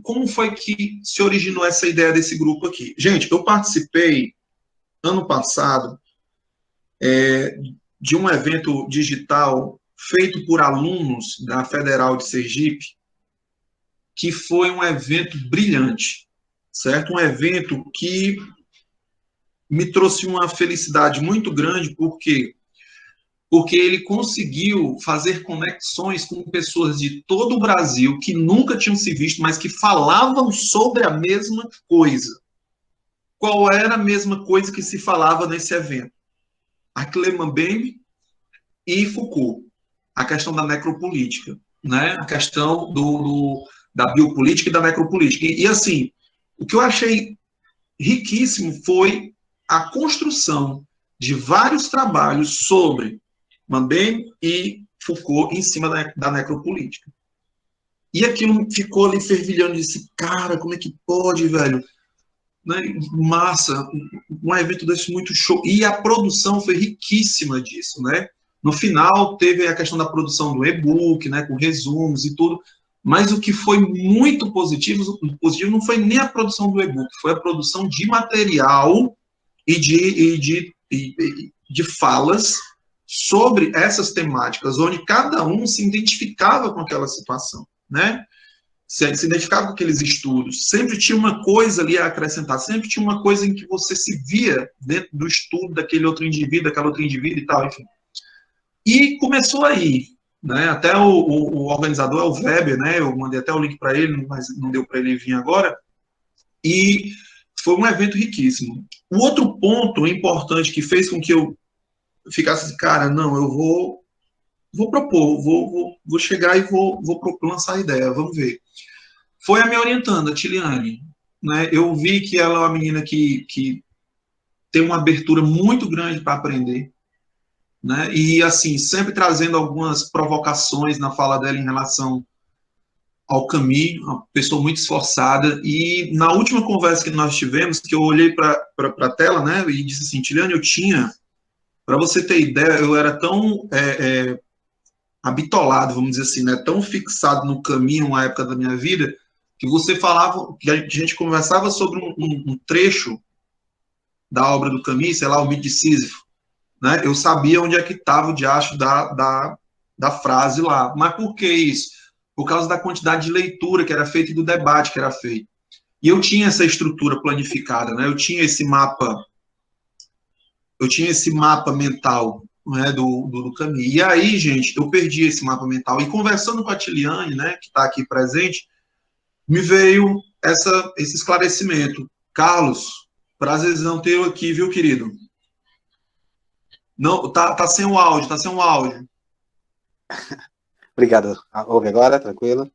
como foi que se originou essa ideia desse grupo aqui? Gente, eu participei, ano passado, de um evento digital feito por alunos da Federal de Sergipe, que foi um evento brilhante, certo? Um evento que me trouxe uma felicidade muito grande, porque ele conseguiu fazer conexões com pessoas de todo o Brasil que nunca tinham se visto, mas que falavam sobre a mesma coisa. Qual era a mesma coisa que se falava nesse evento? Mbembe e Foucault, a questão da necropolítica, né? A questão da biopolítica e da necropolítica. E assim, o que eu achei riquíssimo foi a construção de vários trabalhos sobre Mbembe e Foucault em cima da necropolítica. E aquilo ficou ali fervilhando, e disse, cara, como é que pode, velho? Né? Massa, um evento desse muito show. E a produção foi riquíssima disso, né? No final, teve a questão da produção do e-book, né, com resumos e tudo, mas o que foi muito positivo não foi nem a produção do e-book, foi a produção de material e de falas sobre essas temáticas, onde cada um se identificava com aquela situação, né? Se identificava com aqueles estudos, sempre tinha uma coisa ali a acrescentar, sempre tinha uma coisa em que você se via dentro do estudo daquele outro indivíduo, daquela outra indivíduo e tal, enfim. E começou aí, né? Até o organizador é o Weber, né? Eu mandei até o link para ele, mas não deu para ele vir agora. E foi um evento riquíssimo. O outro ponto importante que fez com que eu ficasse assim, cara, não, eu vou propor, vou chegar e vou lançar a ideia, vamos ver. Foi a minha orientanda, a Tiliane, né? Eu vi que ela é uma menina que tem uma abertura muito grande para aprender, né? E assim, sempre trazendo algumas provocações na fala dela em relação ao Camus, uma pessoa muito esforçada. E na última conversa que nós tivemos, que eu olhei para a tela, né, e disse assim, Tiliane, eu tinha, para você ter ideia, eu era tão habitolado, vamos dizer assim, né, tão fixado no caminho, uma época da minha vida, que você falava, que a gente conversava sobre um trecho da obra do Camus, sei lá, o Mito de Sísifo, né, eu sabia onde é que estava o diacho da frase lá. Mas por que isso? Por causa da quantidade de leitura que era feita e do debate que era feito. E eu tinha essa estrutura planificada, né, eu tinha esse mapa mental, né, do Camus. E aí, gente, eu perdi esse mapa mental. E conversando com a Tiliane, né, que está aqui presente, me veio esse esclarecimento. Carlos, prazerzão ter aqui, viu, querido? Não, tá sem o áudio, tá sem o áudio. Obrigado. Ouve agora, tranquilo?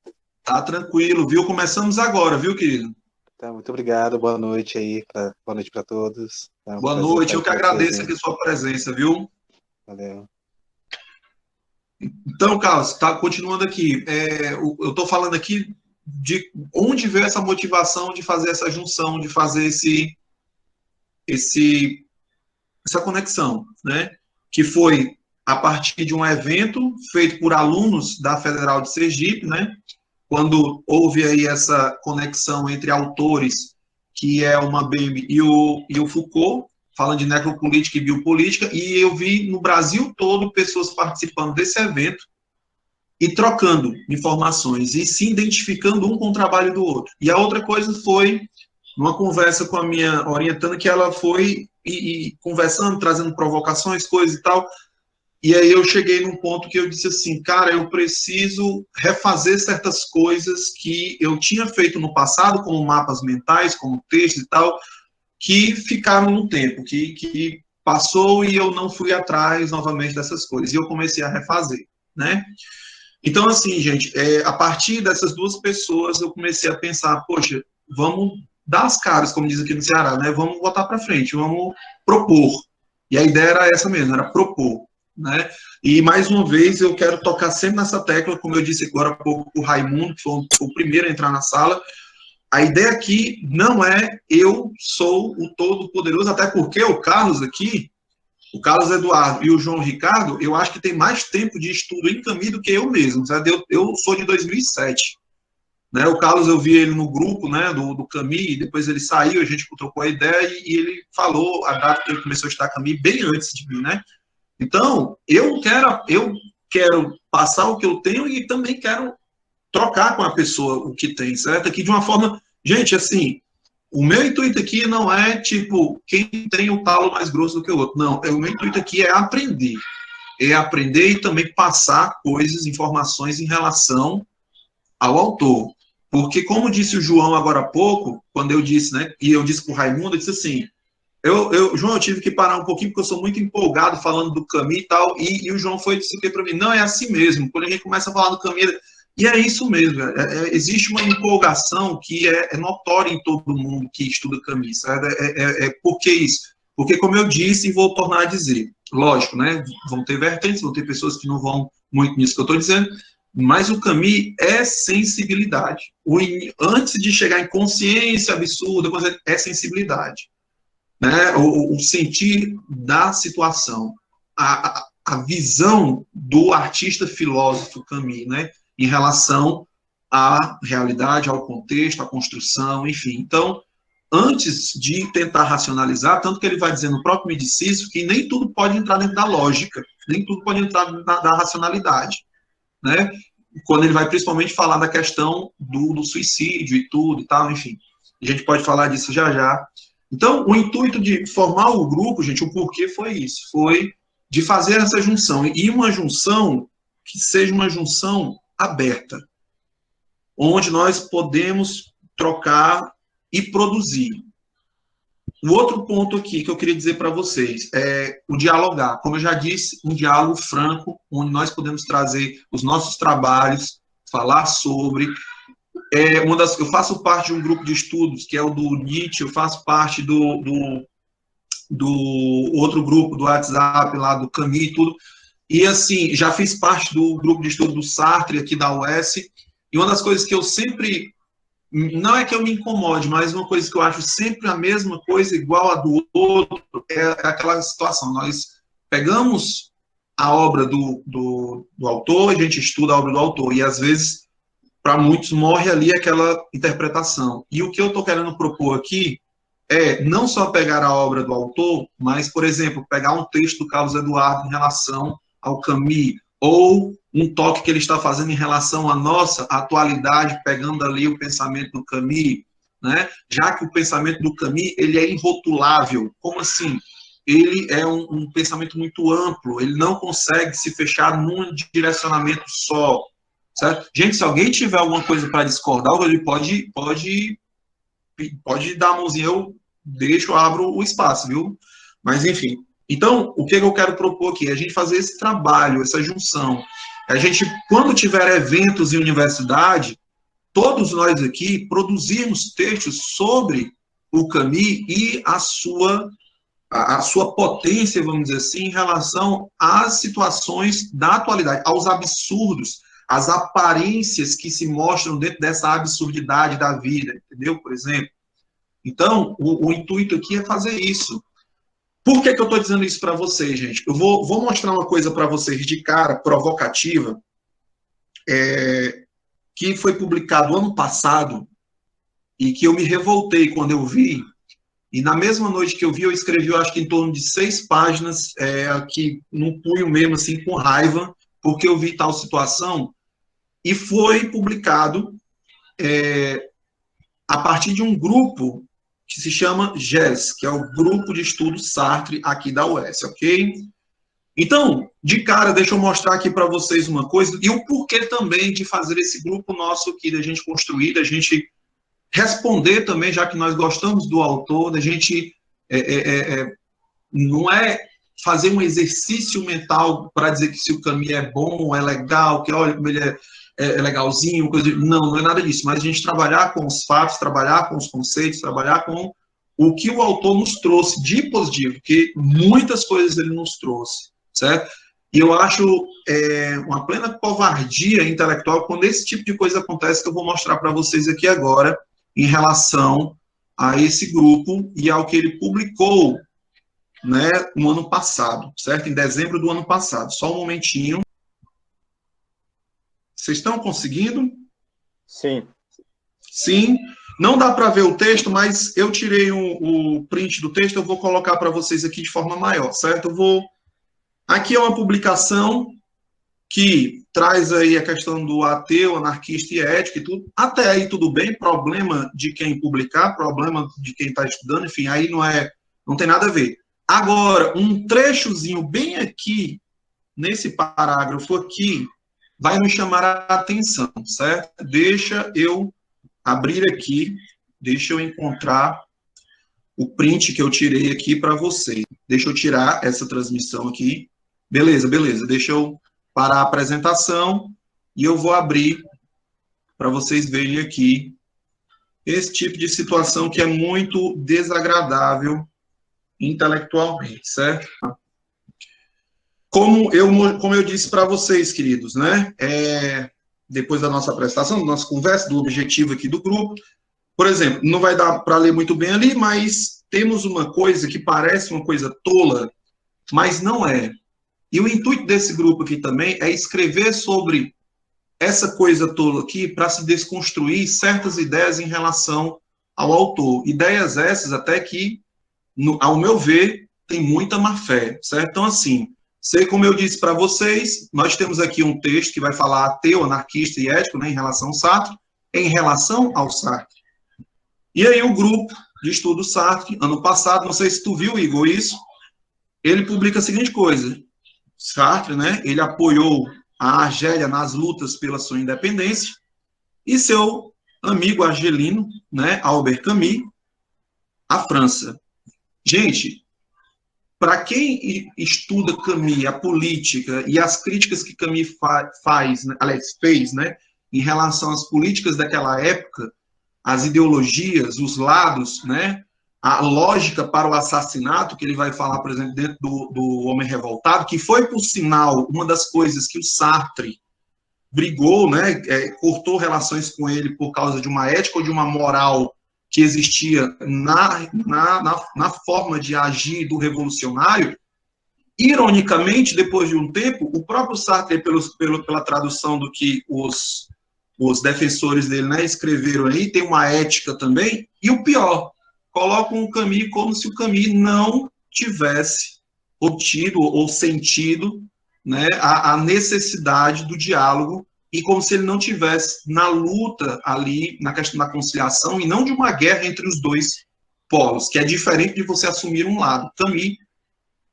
Tá tranquilo, viu? Começamos agora, viu, querido? Tá, muito obrigado, boa noite aí, boa noite para todos. É um boa noite, eu que agradeço aqui a sua presença, viu? Valeu. Então, Carlos, tá continuando aqui. Eu estou falando aqui de onde veio essa motivação de fazer essa junção, de fazer essa conexão, né? Que foi a partir de um evento feito por alunos da Federal de Sergipe, né? Quando houve aí essa conexão entre autores, que é o Mbembe e o Foucault, falando de necropolítica e biopolítica, e eu vi no Brasil todo pessoas participando desse evento e trocando informações e se identificando um com o trabalho do outro. E a outra coisa foi uma conversa com a minha orientanda, que ela foi e conversando, trazendo provocações, coisas e tal, e aí eu cheguei num ponto que eu disse assim, cara, eu preciso refazer certas coisas que eu tinha feito no passado, como mapas mentais, como textos e tal, que ficaram no tempo, que passou e eu não fui atrás novamente dessas coisas. E eu comecei a refazer, né? Então, assim, gente, a partir dessas duas pessoas, eu comecei a pensar, poxa, vamos dar as caras, como diz aqui no Ceará, né? Vamos botar para frente, vamos propor. E a ideia era essa mesmo, era propor, né? E, mais uma vez, eu quero tocar sempre nessa tecla, como eu disse agora há pouco, o Raimundo, que foi o primeiro a entrar na sala. A ideia aqui não é eu sou o todo-poderoso, até porque o Carlos aqui, o Carlos Eduardo e o João Ricardo, eu acho que tem mais tempo de estudo em Camus do que eu mesmo, sabe? Eu sou de 2007, né? O Carlos, eu vi ele no grupo, né, do Camille, depois ele saiu, a gente trocou a ideia e ele falou a data que ele começou a estudar Camille bem antes de mim, né? Então, eu quero passar o que eu tenho e também quero trocar com a pessoa o que tem, certo? Aqui de uma forma, gente, assim, o meu intuito aqui não é, tipo, quem tem o talo mais grosso do que o outro, não, o meu intuito aqui é aprender e também passar coisas, informações em relação ao autor. Porque, como disse o João agora há pouco, quando eu disse, né, e eu disse para o Raimundo, eu disse assim, João, eu tive que parar um pouquinho, porque eu sou muito empolgado falando do Camus e tal, e o João foi disse para mim, não, é assim mesmo, quando a gente começa a falar do Camus, e é isso mesmo, existe uma empolgação que é notória em todo mundo que estuda Camus, sabe? Por que isso? Porque, como eu disse, e vou tornar a dizer, lógico, né, vão ter vertentes, vão ter pessoas que não vão muito nisso que eu estou dizendo, mas o Camus é sensibilidade. Antes de chegar em consciência absurda, é sensibilidade, né? O sentir da situação, a visão do artista filósofo Camus, né? Em relação à realidade, ao contexto, à construção, enfim. Então, antes de tentar racionalizar, tanto que ele vai dizer no próprio Midicismo que nem tudo pode entrar dentro da lógica, nem tudo pode entrar dentro da racionalidade, né? Quando ele vai principalmente falar da questão do suicídio e tudo e tal, enfim. A gente pode falar disso já já. Então, o intuito de formar o grupo, gente, o porquê foi isso, foi de fazer essa junção, e uma junção que seja uma junção aberta, onde nós podemos trocar e produzir. O outro ponto aqui que eu queria dizer para vocês é o dialogar. Como eu já disse, um diálogo franco, onde nós podemos trazer os nossos trabalhos, falar sobre. Eu faço parte de um grupo de estudos, que é o do Nietzsche, eu faço parte do outro grupo do WhatsApp, lá do Camus e tudo. E, assim, já fiz parte do grupo de estudo do Sartre, aqui da UES, e uma das coisas que eu sempre... Não é que eu me incomode, mas uma coisa que eu acho sempre a mesma coisa, igual a do outro, é aquela situação. Nós pegamos a obra do autor, a gente estuda a obra do autor, e às vezes, para muitos, morre ali aquela interpretação. E o que eu estou querendo propor aqui é não só pegar a obra do autor, mas, por exemplo, pegar um texto do Carlos Eduardo em relação ao Camus, ou um toque que ele está fazendo em relação à nossa atualidade, pegando ali o pensamento do Camus, né? Já que o pensamento do Camus, ele é irrotulável. Como assim? Ele é um pensamento muito amplo, ele não consegue se fechar num direcionamento só, certo? Gente, se alguém tiver alguma coisa para discordar, ele pode dar a mãozinha, eu deixo, abro o espaço, viu? Mas, enfim. Então, o que eu quero propor aqui? É a gente fazer esse trabalho, essa junção. A gente, quando tiver eventos em universidade, todos nós aqui produzirmos textos sobre o Camus e a sua potência, vamos dizer assim, em relação às situações da atualidade, aos absurdos, às aparências que se mostram dentro dessa absurdidade da vida, entendeu? Por exemplo. Então, o intuito aqui é fazer isso. Por que eu estou dizendo isso para vocês, gente? Eu vou mostrar uma coisa para vocês de cara, provocativa, que foi publicado ano passado e que eu me revoltei quando eu vi. E na mesma noite que eu vi, eu escrevi, eu acho que em torno de 6 páginas, aqui num punho mesmo, assim, com raiva, porque eu vi tal situação, e foi publicado a partir de um grupo que se chama GES, que é o Grupo de Estudos Sartre aqui da UES, ok? Então, de cara, deixa eu mostrar aqui para vocês uma coisa, e o porquê também de fazer esse grupo nosso aqui, da gente construir, da gente responder também, já que nós gostamos do autor, da gente não é fazer um exercício mental para dizer que se o Camus é bom, é legal, que olha como ele é legalzinho, coisa não é nada disso, mas a gente trabalhar com os fatos, trabalhar com os conceitos, trabalhar com o que o autor nos trouxe de positivo, porque muitas coisas ele nos trouxe, certo? E eu acho uma plena covardia intelectual quando esse tipo de coisa acontece, que eu vou mostrar para vocês aqui agora, em relação a esse grupo e ao que ele publicou, né, no ano passado, certo? Em dezembro do ano passado. Só um momentinho. Vocês estão conseguindo? Sim. Sim, não dá para ver o texto, mas eu tirei o print do texto, eu vou colocar para vocês aqui de forma maior, certo? Aqui é uma publicação que traz aí a questão do ateu, anarquista e ético e tudo. Até aí tudo bem, problema de quem publicar, problema de quem está estudando, enfim, aí não tem nada a ver. Agora, um trechozinho bem aqui, nesse parágrafo aqui, vai nos chamar a atenção, certo? Deixa eu abrir aqui, deixa eu encontrar o print que eu tirei aqui para vocês. Deixa eu tirar essa transmissão aqui. Beleza, beleza. Deixa eu parar a apresentação e eu vou abrir para vocês verem aqui esse tipo de situação que é muito desagradável intelectualmente, certo? Como eu disse para vocês, queridos, né? Depois da nossa apresentação, da nossa conversa, do objetivo aqui do grupo, por exemplo, não vai dar para ler muito bem ali, mas temos uma coisa que parece uma coisa tola, mas não é. E o intuito desse grupo aqui também é escrever sobre essa coisa tola aqui para se desconstruir certas ideias em relação ao autor. Ideias essas até que, ao meu ver, tem muita má fé, certo? Então, assim, como eu disse para vocês, nós temos aqui um texto que vai falar ateu, anarquista e ético, né, em relação ao Sartre, em relação ao Sartre. E aí o grupo de estudo Sartre, ano passado, não sei se tu viu, Igor, isso, ele publica a seguinte coisa: Sartre, né, ele apoiou a Argélia nas lutas pela sua independência, e seu amigo argelino, né, Albert Camus, a França. Gente, para quem estuda Camus, a política e as críticas que Camus fez, né, em relação às políticas daquela época, as ideologias, os lados, né, a lógica para o assassinato, que ele vai falar, por exemplo, dentro do Homem Revoltado, que foi, por sinal, uma das coisas que o Sartre brigou, né, cortou relações com ele por causa de uma ética ou de uma moral que existia na forma de agir do revolucionário. Ironicamente, depois de um tempo, o próprio Sartre, pela tradução do que os defensores dele, né, escreveram aí, tem uma ética também, e o pior, colocam o Camus como se o Camus não tivesse obtido ou sentido, né, a necessidade do diálogo, e como se ele não tivesse na luta ali, na questão da conciliação, e não de uma guerra entre os dois polos, que é diferente de você assumir um lado. Camus,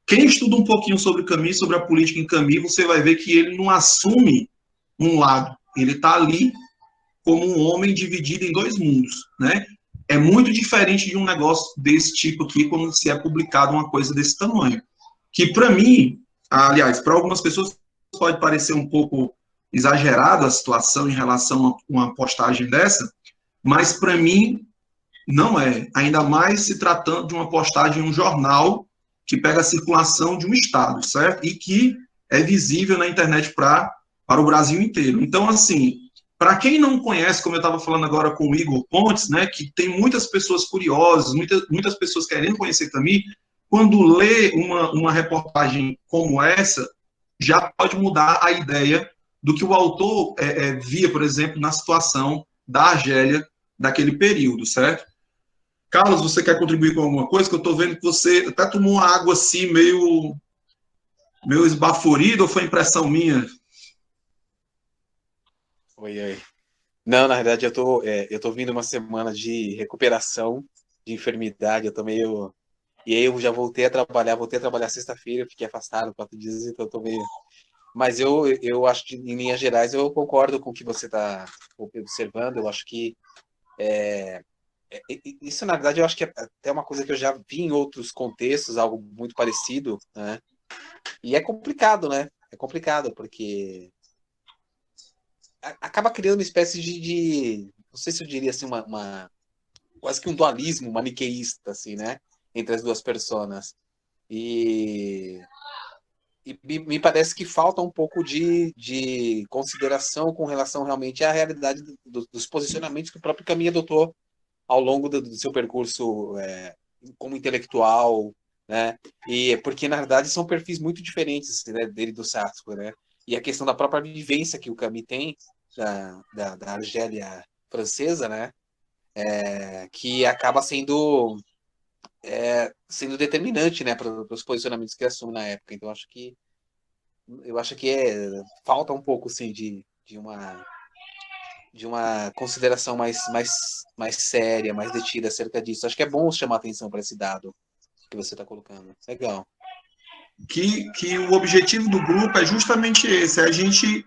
quem estuda um pouquinho sobre Camus, sobre a política em Camus, você vai ver que ele não assume um lado, ele está ali como um homem dividido em dois mundos, né? É muito diferente de um negócio desse tipo aqui, quando se é publicado uma coisa desse tamanho. Que, para mim, aliás, para algumas pessoas pode parecer um pouco exagerado a situação em relação a uma postagem dessa, mas, para mim, não é. Ainda mais se tratando de uma postagem em um jornal que pega a circulação de um estado, certo? E que é visível na internet para o Brasil inteiro. Então, assim, para quem não conhece, como eu estava falando agora com o Igor Pontes, né, que tem muitas pessoas curiosas, muitas pessoas querendo conhecer Camus, quando lê uma reportagem como essa, já pode mudar a ideia do que o autor via, por exemplo, na situação da Argélia daquele período, certo? Carlos, você quer contribuir com alguma coisa? Que eu estou vendo que você até tomou uma água assim, meio esbaforida, ou foi impressão minha? Oi. Não, na verdade eu tô vindo uma semana de recuperação de enfermidade, eu tô meio... E aí eu já voltei a trabalhar sexta-feira, fiquei afastado 4 dias, então eu tô meio... Mas eu acho que, em linhas gerais, eu concordo com o que você está observando, eu acho que isso, na verdade, eu acho que é até uma coisa que eu já vi em outros contextos, algo muito parecido, né? E é complicado, né? É complicado, porque acaba criando uma espécie não sei se eu diria assim, quase que um dualismo maniqueísta, assim, né? Entre as duas personas. E me parece que falta um pouco de consideração com relação realmente à realidade dos posicionamentos que o próprio Camus adotou ao longo do seu percurso como intelectual, né? E porque, na verdade, são perfis muito diferentes, né, dele do Sartre, né? E a questão da própria vivência que o Camus tem da Argélia francesa, né? que acaba sendo determinante, né, para os posicionamentos que assume na época. Então, eu acho que falta um pouco, assim, de uma consideração mais séria, mais detida acerca disso. Acho que é bom chamar atenção para esse dado que você está colocando. Legal. Que o objetivo do grupo é justamente esse, é a gente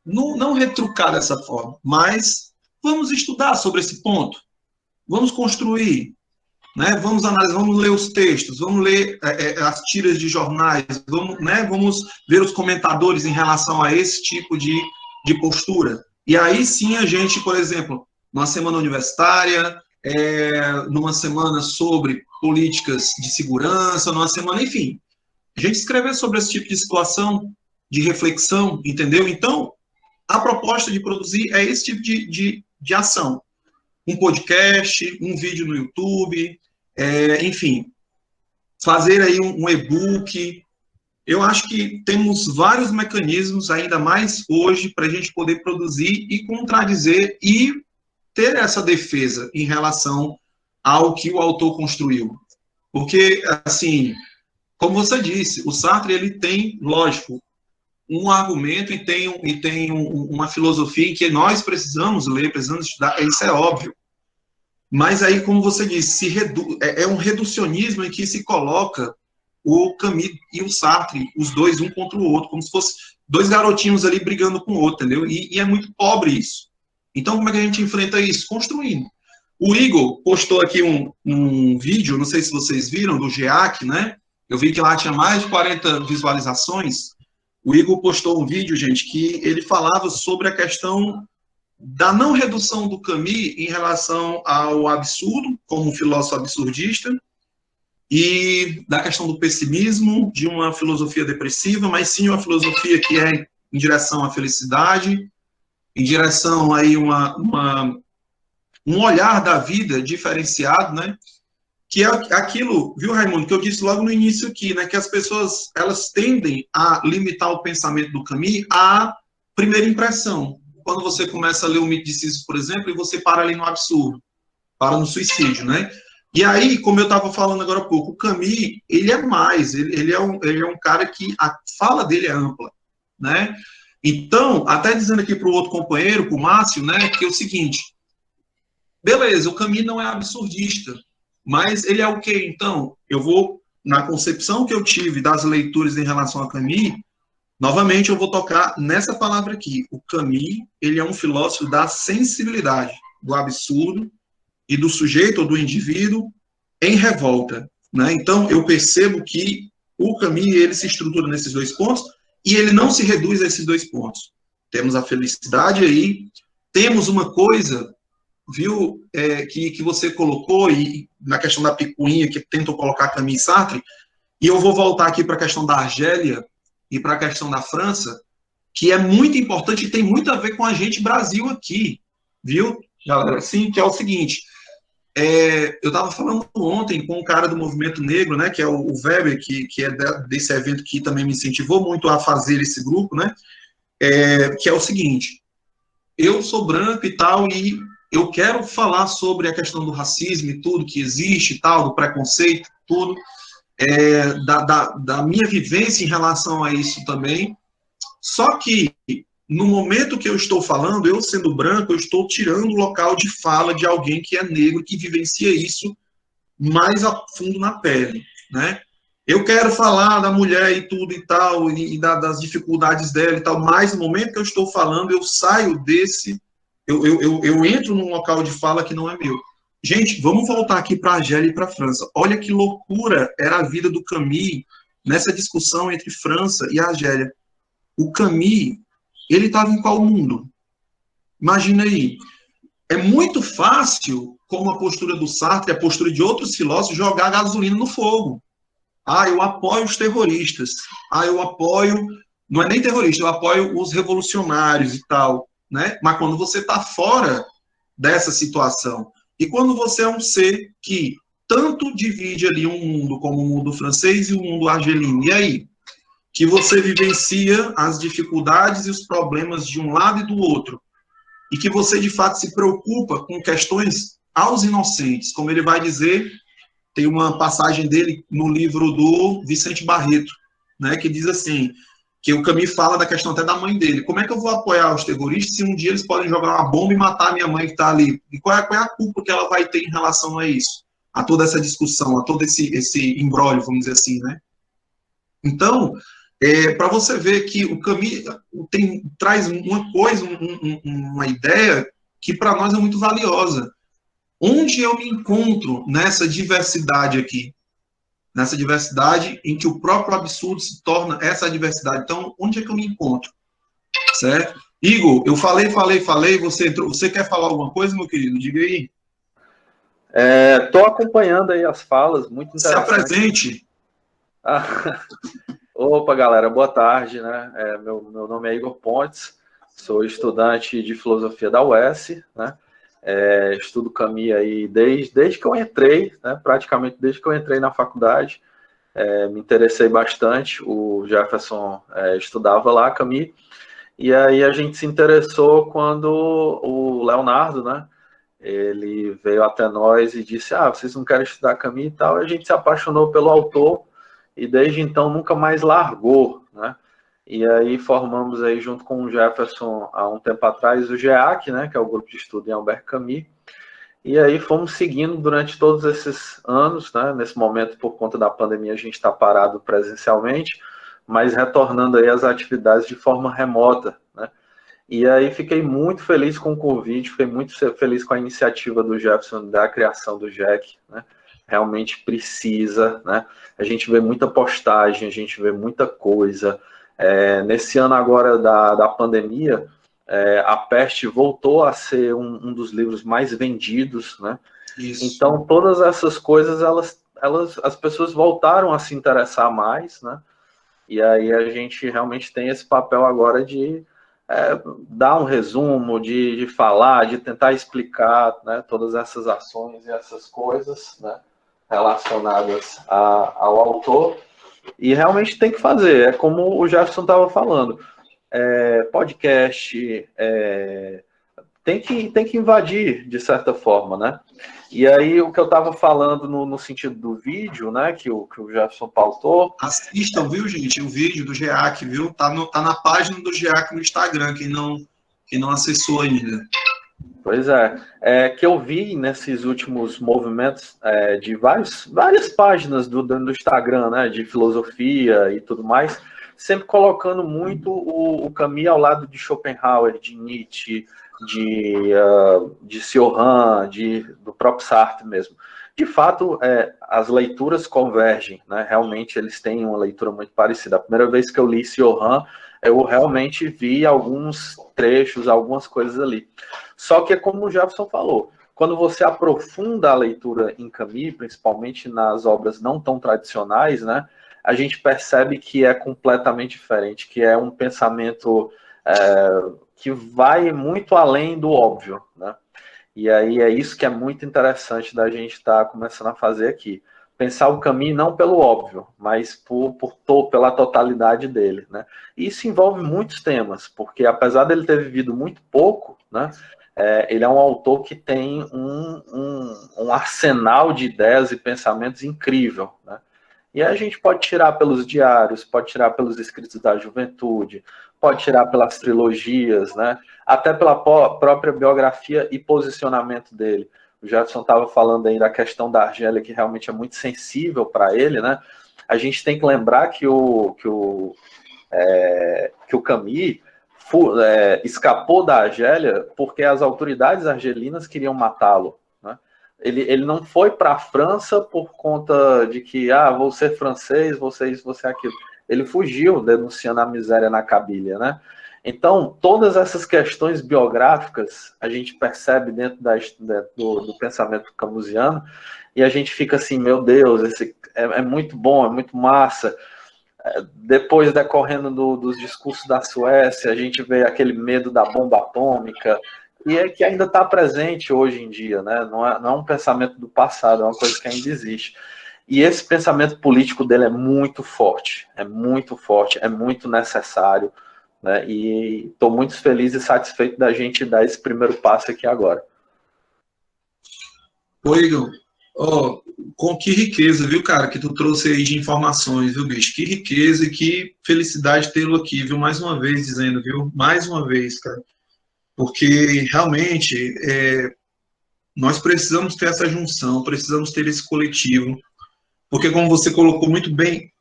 não retrucar dessa forma, mas vamos estudar sobre esse ponto, vamos construir, né? Vamos analisar, vamos ler os textos, vamos ler as tiras de jornais, vamos ver os comentadores em relação a esse tipo de postura. E aí sim a gente, por exemplo, numa semana universitária, numa semana sobre políticas de segurança, numa semana, enfim, a gente escrever sobre esse tipo de situação, de reflexão, entendeu? Então, a proposta de produzir é esse tipo de ação. Um podcast, um vídeo no YouTube, enfim, fazer aí um e-book. Eu acho que temos vários mecanismos, ainda mais hoje, para a gente poder produzir e contradizer e ter essa defesa em relação ao que o autor construiu. Porque, assim, como você disse, o Sartre ele tem, lógico, um argumento e tem uma filosofia em que nós precisamos ler, precisamos estudar, isso é óbvio. Mas aí, como você disse, é um reducionismo em que se coloca o Camus e o Sartre, os dois um contra o outro, como se fossem dois garotinhos ali brigando com o outro, entendeu? E é muito pobre isso. Então, como é que a gente enfrenta isso? Construindo. O Igor postou aqui um vídeo, não sei se vocês viram, do GEAC, né? Eu vi que lá tinha mais de 40 visualizações. O Igor postou um vídeo, gente, que ele falava sobre a questão da não redução do Camus em relação ao absurdo, como um filósofo absurdista, e da questão do pessimismo, de uma filosofia depressiva, mas sim uma filosofia que é em direção à felicidade, em direção aí um olhar da vida diferenciado, né? Que é aquilo, viu, Raimundo, que eu disse logo no início aqui, né? Que as pessoas, elas tendem a limitar o pensamento do Camus à primeira impressão. Quando você começa a ler o Mito de Sísifo, por exemplo, e você para ali no absurdo, para no suicídio, né? E aí, como eu estava falando agora há pouco, o Camus, ele é mais, ele é um cara que a fala dele é ampla, né? Então, até dizendo aqui para o outro companheiro, para o Márcio, né, que é o seguinte, beleza, o Camus não é absurdista, mas ele é o quê, então? Eu vou, na concepção que eu tive das leituras em relação a Camus, novamente eu vou tocar nessa palavra aqui. O Camus, ele é um filósofo da sensibilidade, do absurdo e do sujeito ou do indivíduo em revolta, né? Então, eu percebo que o Camus, ele se estrutura nesses dois pontos e ele não se reduz a esses dois pontos. Temos a felicidade aí, temos uma coisa, viu, que você colocou, e na questão da picuinha, que tentou colocar Camus e Sartre, e eu vou voltar aqui para a questão da Argélia e para a questão da França, que é muito importante e tem muito a ver com a gente Brasil aqui, viu, galera? Sim, que é o seguinte, eu estava falando ontem com um cara do movimento negro, né, que é o Weber, que é desse evento que também me incentivou muito a fazer esse grupo, né, que é o seguinte, eu sou branco e tal, e eu quero falar sobre a questão do racismo e tudo que existe e tal, do preconceito, tudo, da minha vivência em relação a isso também. Só que, no momento que eu estou falando, eu sendo branco, eu estou tirando o local de fala de alguém que é negro, que vivencia isso mais a fundo na pele, né? Eu quero falar da mulher e tudo e tal, e das dificuldades dela e tal, mas no momento que eu estou falando, eu saio desse, eu entro num local de fala que não é meu. Gente, vamos voltar aqui para a Argélia e para a França. Olha que loucura era a vida do Camus nessa discussão entre França e Argélia. O Camus, ele estava em qual mundo? Imagina aí. É muito fácil, como a postura do Sartre, a postura de outros filósofos, jogar gasolina no fogo. Ah, eu apoio os terroristas. Ah, eu apoio... Não é nem terrorista, eu apoio os revolucionários e tal, né? Mas quando você está fora dessa situação, e quando você é um ser que tanto divide ali um mundo como o mundo francês e o mundo argelino, e aí? Que você vivencia as dificuldades e os problemas de um lado e do outro, e que você, de fato, se preocupa com questões aos inocentes, como ele vai dizer, tem uma passagem dele no livro do Vicente Barreto, né, que diz assim, que o Camus fala da questão até da mãe dele. Como é que eu vou apoiar os terroristas se um dia eles podem jogar uma bomba e matar a minha mãe que está ali? E qual é a culpa que ela vai ter em relação a isso? A toda essa discussão, a todo esse imbróglio, vamos dizer assim, né? Então, para você ver que o Camus traz uma coisa, uma ideia que para nós é muito valiosa. Onde eu me encontro nessa diversidade aqui? Nessa diversidade em que o próprio absurdo se torna essa diversidade. Então, onde é que eu me encontro? Certo? Igor, eu falei, você entrou. Você quer falar alguma coisa, meu querido? Diga aí. Estou acompanhando aí as falas, muito interessante. Se apresente. Opa, galera, boa tarde, né? Meu nome é Igor Pontes, sou estudante de filosofia da UES, né? Estudo Camus aí desde que eu entrei, né? Praticamente desde que eu entrei na faculdade, me interessei bastante. O Jefferson estudava lá, Camus, e aí a gente se interessou quando o Leonardo, né? Ele veio até nós e disse, vocês não querem estudar Camus e tal, e a gente se apaixonou pelo autor, e desde então nunca mais largou, né? E aí formamos aí junto com o Jefferson, há um tempo atrás, o GEAC, né, que é o grupo de estudo em Albert Camus, e aí fomos seguindo durante todos esses anos, né? Nesse momento, por conta da pandemia, a gente está parado presencialmente, mas retornando aí às atividades de forma remota, né? E aí fiquei muito feliz com o convite, fiquei muito feliz com a iniciativa do Jefferson da criação do JEC, né? Realmente precisa, né? A gente vê muita postagem, a gente vê muita coisa. Nesse ano agora da pandemia, A Peste voltou a ser um dos livros mais vendidos, né? Isso. Então, todas essas coisas, as pessoas voltaram a se interessar mais, né? E aí a gente realmente tem esse papel agora de dar um resumo, de falar, de tentar explicar, né, todas essas ações e essas coisas, né, relacionadas ao autor. E realmente tem que fazer, é como o Jefferson estava falando, podcast, tem que invadir, de certa forma, né? E aí, o que eu estava falando no sentido do vídeo, né, que o Jefferson pautou... Assistam, viu, gente, o vídeo do GEAC, viu? Tá na página do GEAC no Instagram, quem não acessou ainda. Pois que eu vi nesses últimos movimentos de várias páginas do Instagram, né, de filosofia e tudo mais, sempre colocando muito o Camus ao lado de Schopenhauer, de Nietzsche, de Cioran, do próprio Sartre mesmo. De fato, as leituras convergem, né? Realmente eles têm uma leitura muito parecida. A primeira vez que eu li Cioran, eu realmente vi alguns trechos, algumas coisas ali. Só que, como o Jefferson falou, quando você aprofunda a leitura em Camus, principalmente nas obras não tão tradicionais, né, a gente percebe que é completamente diferente, que é um pensamento que vai muito além do óbvio, né? E aí é isso que é muito interessante da gente estar começando a fazer aqui. Pensar o Camus não pelo óbvio, mas pela totalidade dele, né? E isso envolve muitos temas, porque apesar dele ter vivido muito pouco, né, ele é um autor que tem um arsenal de ideias e pensamentos incrível, né? E a gente pode tirar pelos diários, pode tirar pelos escritos da juventude, pode tirar pelas trilogias, né? Até pela própria biografia e posicionamento dele. O Jefferson estava falando aí da questão da Argélia, que realmente é muito sensível para ele, né? A gente tem que lembrar que o Camus escapou da Argélia porque as autoridades argelinas queriam matá-lo. Ele não foi para a França por conta de que, vou ser francês, vou ser isso, vou ser aquilo. Ele fugiu denunciando a miséria na Cabilha, né? Então, todas essas questões biográficas a gente percebe dentro do pensamento camusiano e a gente fica assim, meu Deus, esse é muito bom, é muito massa. Depois, decorrendo dos discursos da Suécia, a gente vê aquele medo da bomba atômica, e que ainda está presente hoje em dia, né? Não é um pensamento do passado, é uma coisa que ainda existe. E esse pensamento político dele é muito forte, é muito necessário, né? E estou muito feliz e satisfeito da gente dar esse primeiro passo aqui agora. Igor, ó, com que riqueza, viu, cara, que tu trouxe aí de informações, viu, bicho? Que riqueza e que felicidade tê-lo aqui, viu? Mais uma vez dizendo, viu? Mais uma vez, cara. Porque realmente nós precisamos ter essa junção, precisamos ter esse coletivo. Porque, como você colocou muito bem,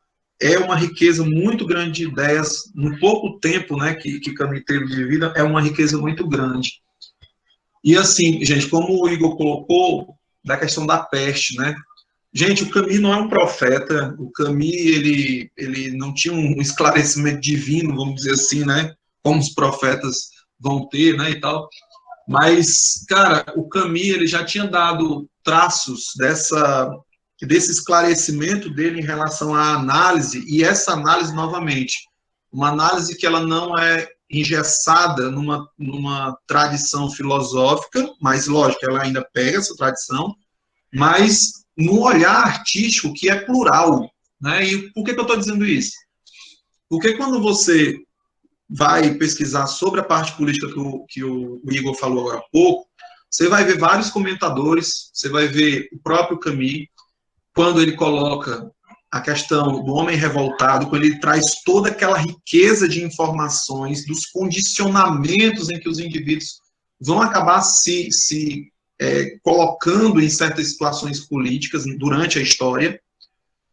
é uma riqueza muito grande de ideias. No pouco tempo, né, que Camille teve de vida, é uma riqueza muito grande. E assim, gente, como o Igor colocou, da questão da peste, né? Gente, o Camille não é um profeta, o Camille, ele não tinha um esclarecimento divino, vamos dizer assim, né? Como os profetas vão ter, né, e tal. Mas, cara, o Camille, ele já tinha dado traços desse esclarecimento dele em relação à análise, e essa análise, novamente, uma análise que ela não é engessada numa tradição filosófica, mas, lógico, ela ainda pega essa tradição, mas no olhar artístico que é plural, né? E por que eu estou dizendo isso? Porque quando você vai pesquisar sobre a parte política que o Igor falou agora há pouco, você vai ver vários comentadores, você vai ver o próprio Camus, quando ele coloca a questão do homem revoltado, quando ele traz toda aquela riqueza de informações, dos condicionamentos em que os indivíduos vão acabar se colocando em certas situações políticas durante a história.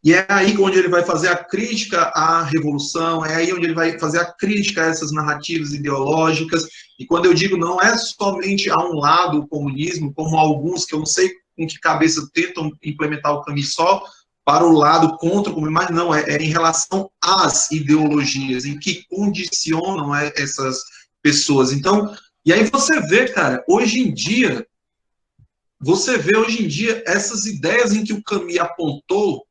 E é aí onde ele vai fazer a crítica à revolução, é aí onde ele vai fazer a crítica a essas narrativas ideológicas. E quando eu digo não é somente a um lado o comunismo, como alguns que eu não sei com que cabeça tentam implementar o caminho só para o lado contra o comunismo, mas não, é em relação às ideologias, em que condicionam essas pessoas. Então, e aí você vê, cara, hoje em dia, essas ideias em que o Camus apontou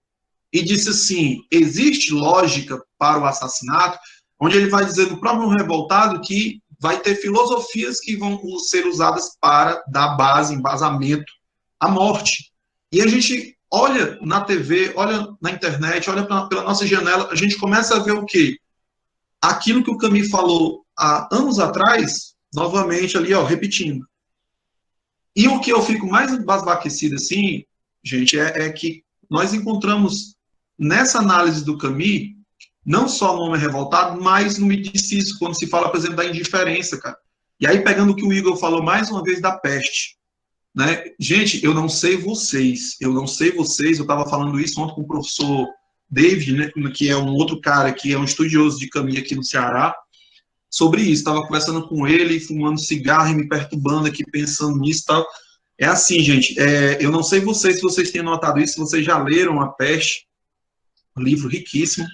e disse assim, existe lógica para o assassinato, onde ele vai dizer no próprio Revoltado que vai ter filosofias que vão ser usadas para dar base, embasamento à morte. E a gente olha na TV, olha na internet, olha pela nossa janela, a gente começa a ver o quê? Aquilo que o Camus falou há anos atrás, novamente ali, ó, repetindo. E o que eu fico mais embasbaquecido, assim, gente, é que nós encontramos nessa análise do Camus, não só no Homem Revoltado, mas no misticismo, quando se fala, por exemplo, da indiferença, cara. E aí, pegando o que o Igor falou mais uma vez da peste, né? Gente, eu não sei vocês, eu estava falando isso ontem com o professor David, né, que é um outro cara que é um estudioso de Camus aqui no Ceará, sobre isso, estava conversando com ele, fumando cigarro e me perturbando aqui, pensando nisso e tal. É assim, gente, eu não sei vocês, se vocês têm notado isso, se vocês já leram A Peste, um livro riquíssimo,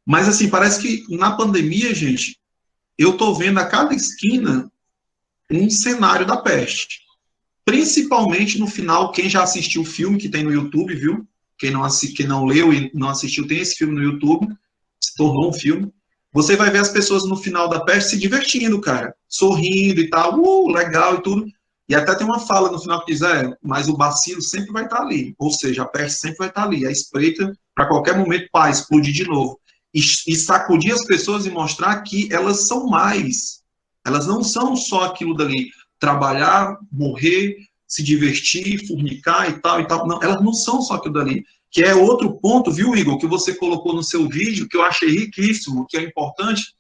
mas assim, parece que na pandemia, gente, eu tô vendo a cada esquina um cenário da peste. Principalmente no final, quem já assistiu o filme que tem no YouTube, viu? Quem não leu e não assistiu, tem esse filme no YouTube, se tornou um filme. Você vai ver as pessoas no final da peste se divertindo, cara, sorrindo e tal, legal e tudo. E até tem uma fala no final que diz, mas o bacilo sempre vai estar ali, ou seja, a peste sempre vai estar ali, a espreita para qualquer momento, pá, explodir de novo. E sacudir as pessoas e mostrar que elas são mais, elas não são só aquilo dali, trabalhar, morrer, se divertir, fornicar e tal, não, elas não são só aquilo dali, que é outro ponto, viu, Igor, que você colocou no seu vídeo, que eu achei riquíssimo, que é importante,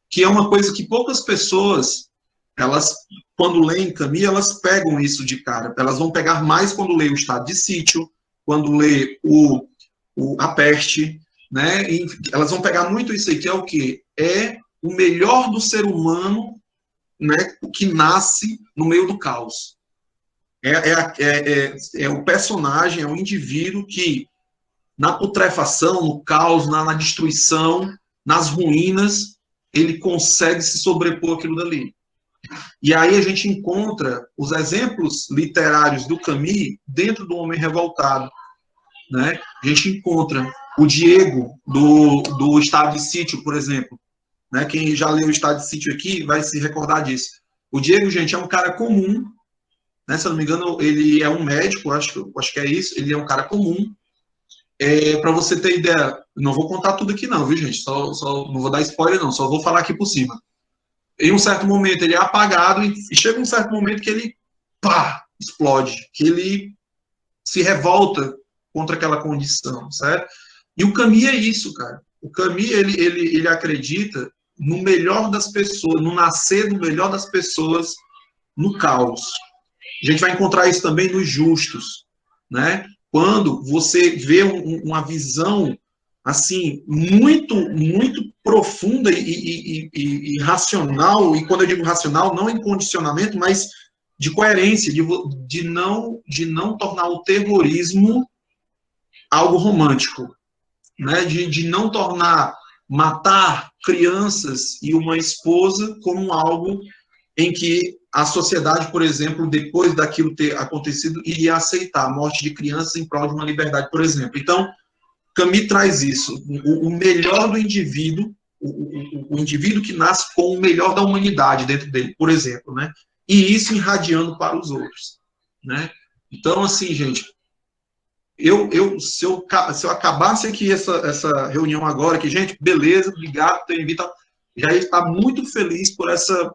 que é uma coisa que poucas pessoas, elas, quando leem Camus, elas pegam isso de cara. Elas vão pegar mais quando lê o Estado de Sítio, quando lê A Peste, né? E elas vão pegar muito isso aí, que é o quê? É o melhor do ser humano, né? O que nasce no meio do caos. É o personagem, é o indivíduo que, na putrefação, no caos, na destruição, nas ruínas, ele consegue se sobrepor aquilo dali. E aí a gente encontra os exemplos literários do Camus dentro do Homem Revoltado, né? A gente encontra o Diego do Estado de Sítio, por exemplo, né? Quem já leu o Estado de Sítio aqui vai se recordar disso. O Diego, gente, é um cara comum, né? Se eu não me engano, ele é um médico, acho que é isso, ele é um cara comum. Para você ter ideia, não vou contar tudo aqui não, viu, gente? Só não vou dar spoiler não, só vou falar aqui por cima. Em um certo momento ele é apagado e chega um certo momento que ele, pá, explode, que ele se revolta contra aquela condição, certo? E o Camus é isso, cara. O Camus, ele acredita no melhor das pessoas, no nascer do melhor das pessoas no caos. A gente vai encontrar isso também nos justos, né? Quando você vê uma visão assim muito profunda e racional, e quando eu digo racional, não em condicionamento, mas de coerência, de não tornar o terrorismo algo romântico, né? De não tornar matar crianças e uma esposa como algo em que a sociedade, por exemplo, depois daquilo ter acontecido, iria aceitar a morte de crianças em prol de uma liberdade, por exemplo. Então, Camus traz isso, o melhor do indivíduo, o indivíduo que nasce com o melhor da humanidade dentro dele, por exemplo, né? E isso irradiando para os outros, né? Então, assim, gente, se eu acabasse aqui essa reunião agora, que, gente, beleza, obrigado por ter invitado, já está muito feliz por essa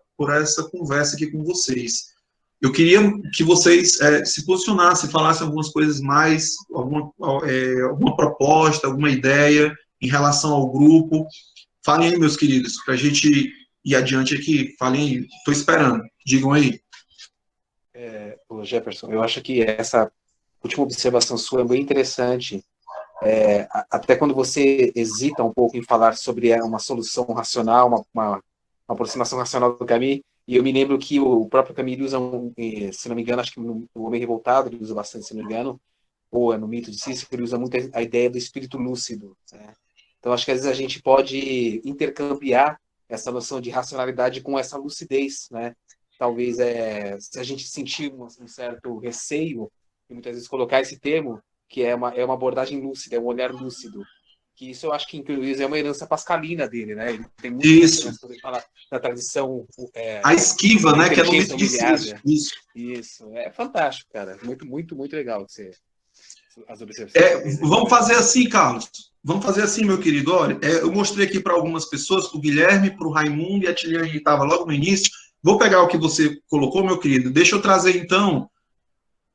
conversa aqui com vocês. Eu queria que vocês se posicionassem, falassem algumas coisas mais, alguma proposta, alguma ideia em relação ao grupo. Falem aí, meus queridos, para a gente ir adiante aqui. Falem aí, estou esperando. Digam aí. Jefferson, eu acho que essa última observação sua é bem interessante. Até quando você hesita um pouco em falar sobre uma solução racional, uma aproximação racional do Camus, e eu me lembro que o próprio Camus usa, se não me engano, acho que no Homem Revoltado ele usa bastante, se não me engano, ou no Mito de Sísifo, ele usa muito a ideia do espírito lúcido, né? Então, acho que às vezes a gente pode intercambiar essa noção de racionalidade com essa lucidez, né? Talvez, se a gente sentir um certo receio, e muitas vezes colocar esse termo, que é uma abordagem lúcida, é um olhar lúcido. Que isso eu acho que, inclusive, é uma herança pascalina dele, né? Ele tem muito isso. Quando ele fala da tradição... a esquiva, né? Que é no Mito de Sísifo. Isso. É fantástico, cara. Muito legal as observações. Vamos fazer assim, Carlos. Vamos fazer assim, meu querido. Olha, eu mostrei aqui para algumas pessoas, para o Guilherme, para o Raimundo e a Tiliane, que estava logo no início. Vou pegar o que você colocou, meu querido. Deixa eu trazer, então,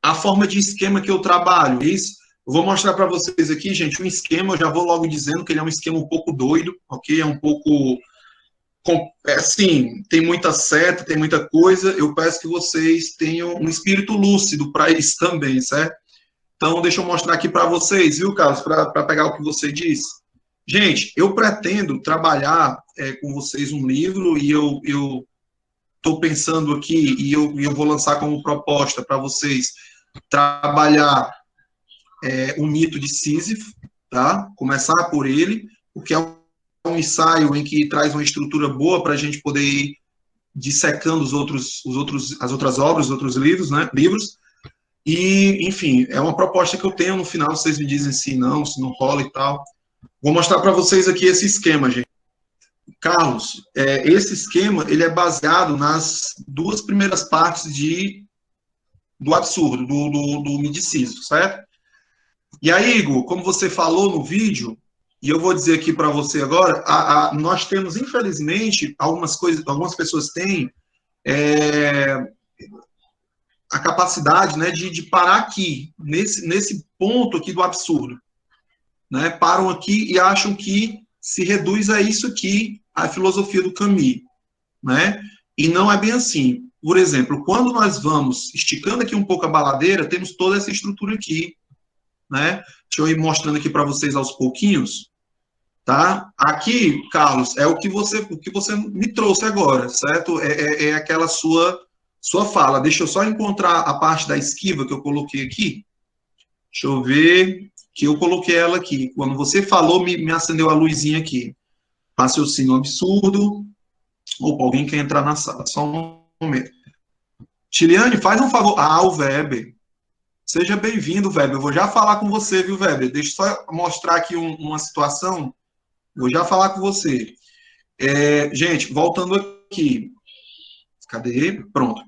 a forma de esquema que eu trabalho. Isso. Eu vou mostrar para vocês aqui, gente, um esquema. Eu já vou logo dizendo que ele é um esquema um pouco doido, ok? É um pouco... assim, tem muita seta, tem muita coisa. Eu peço que vocês tenham um espírito lúcido para isso também, certo? Então, deixa eu mostrar aqui para vocês, viu, Carlos, para pegar o que você disse. Gente, eu pretendo trabalhar com vocês um livro e eu estou pensando aqui e eu vou lançar como proposta para vocês trabalhar o mito de Sísifo, tá? Começar por ele, porque é um ensaio em que traz uma estrutura boa para a gente poder ir dissecando as outras obras, os outros livros, né? E, enfim, é uma proposta que eu tenho. No final vocês me dizem se não rola e tal. Vou mostrar para vocês aqui esse esquema, gente. Carlos, esse esquema ele é baseado nas duas primeiras partes do absurdo, do misticismo, certo? E aí, Igor, como você falou no vídeo, e eu vou dizer aqui para você agora, nós temos, infelizmente, algumas pessoas têm a capacidade, né, de parar aqui, nesse ponto aqui do absurdo. Né? Param aqui e acham que se reduz a isso aqui, a filosofia do Camus. Né? E não é bem assim. Por exemplo, quando nós vamos esticando aqui um pouco a baladeira, temos toda essa estrutura aqui. Né? Deixa eu ir mostrando aqui para vocês aos pouquinhos. Tá? Aqui, Carlos, é o que você me trouxe agora, certo? É aquela sua fala. Deixa eu só encontrar a parte da esquiva que eu coloquei aqui. Deixa eu ver que eu coloquei ela aqui. Quando você falou, me acendeu a luzinha aqui. Raciocínio absurdo. Opa, alguém quer entrar na sala. Só um momento. Tiliane, faz um favor. O Weber. Seja bem-vindo, Weber. Eu vou já falar com você, viu, Weber? Deixa eu só mostrar aqui uma situação. Vou já falar com você. Gente, voltando aqui. Cadê? Pronto.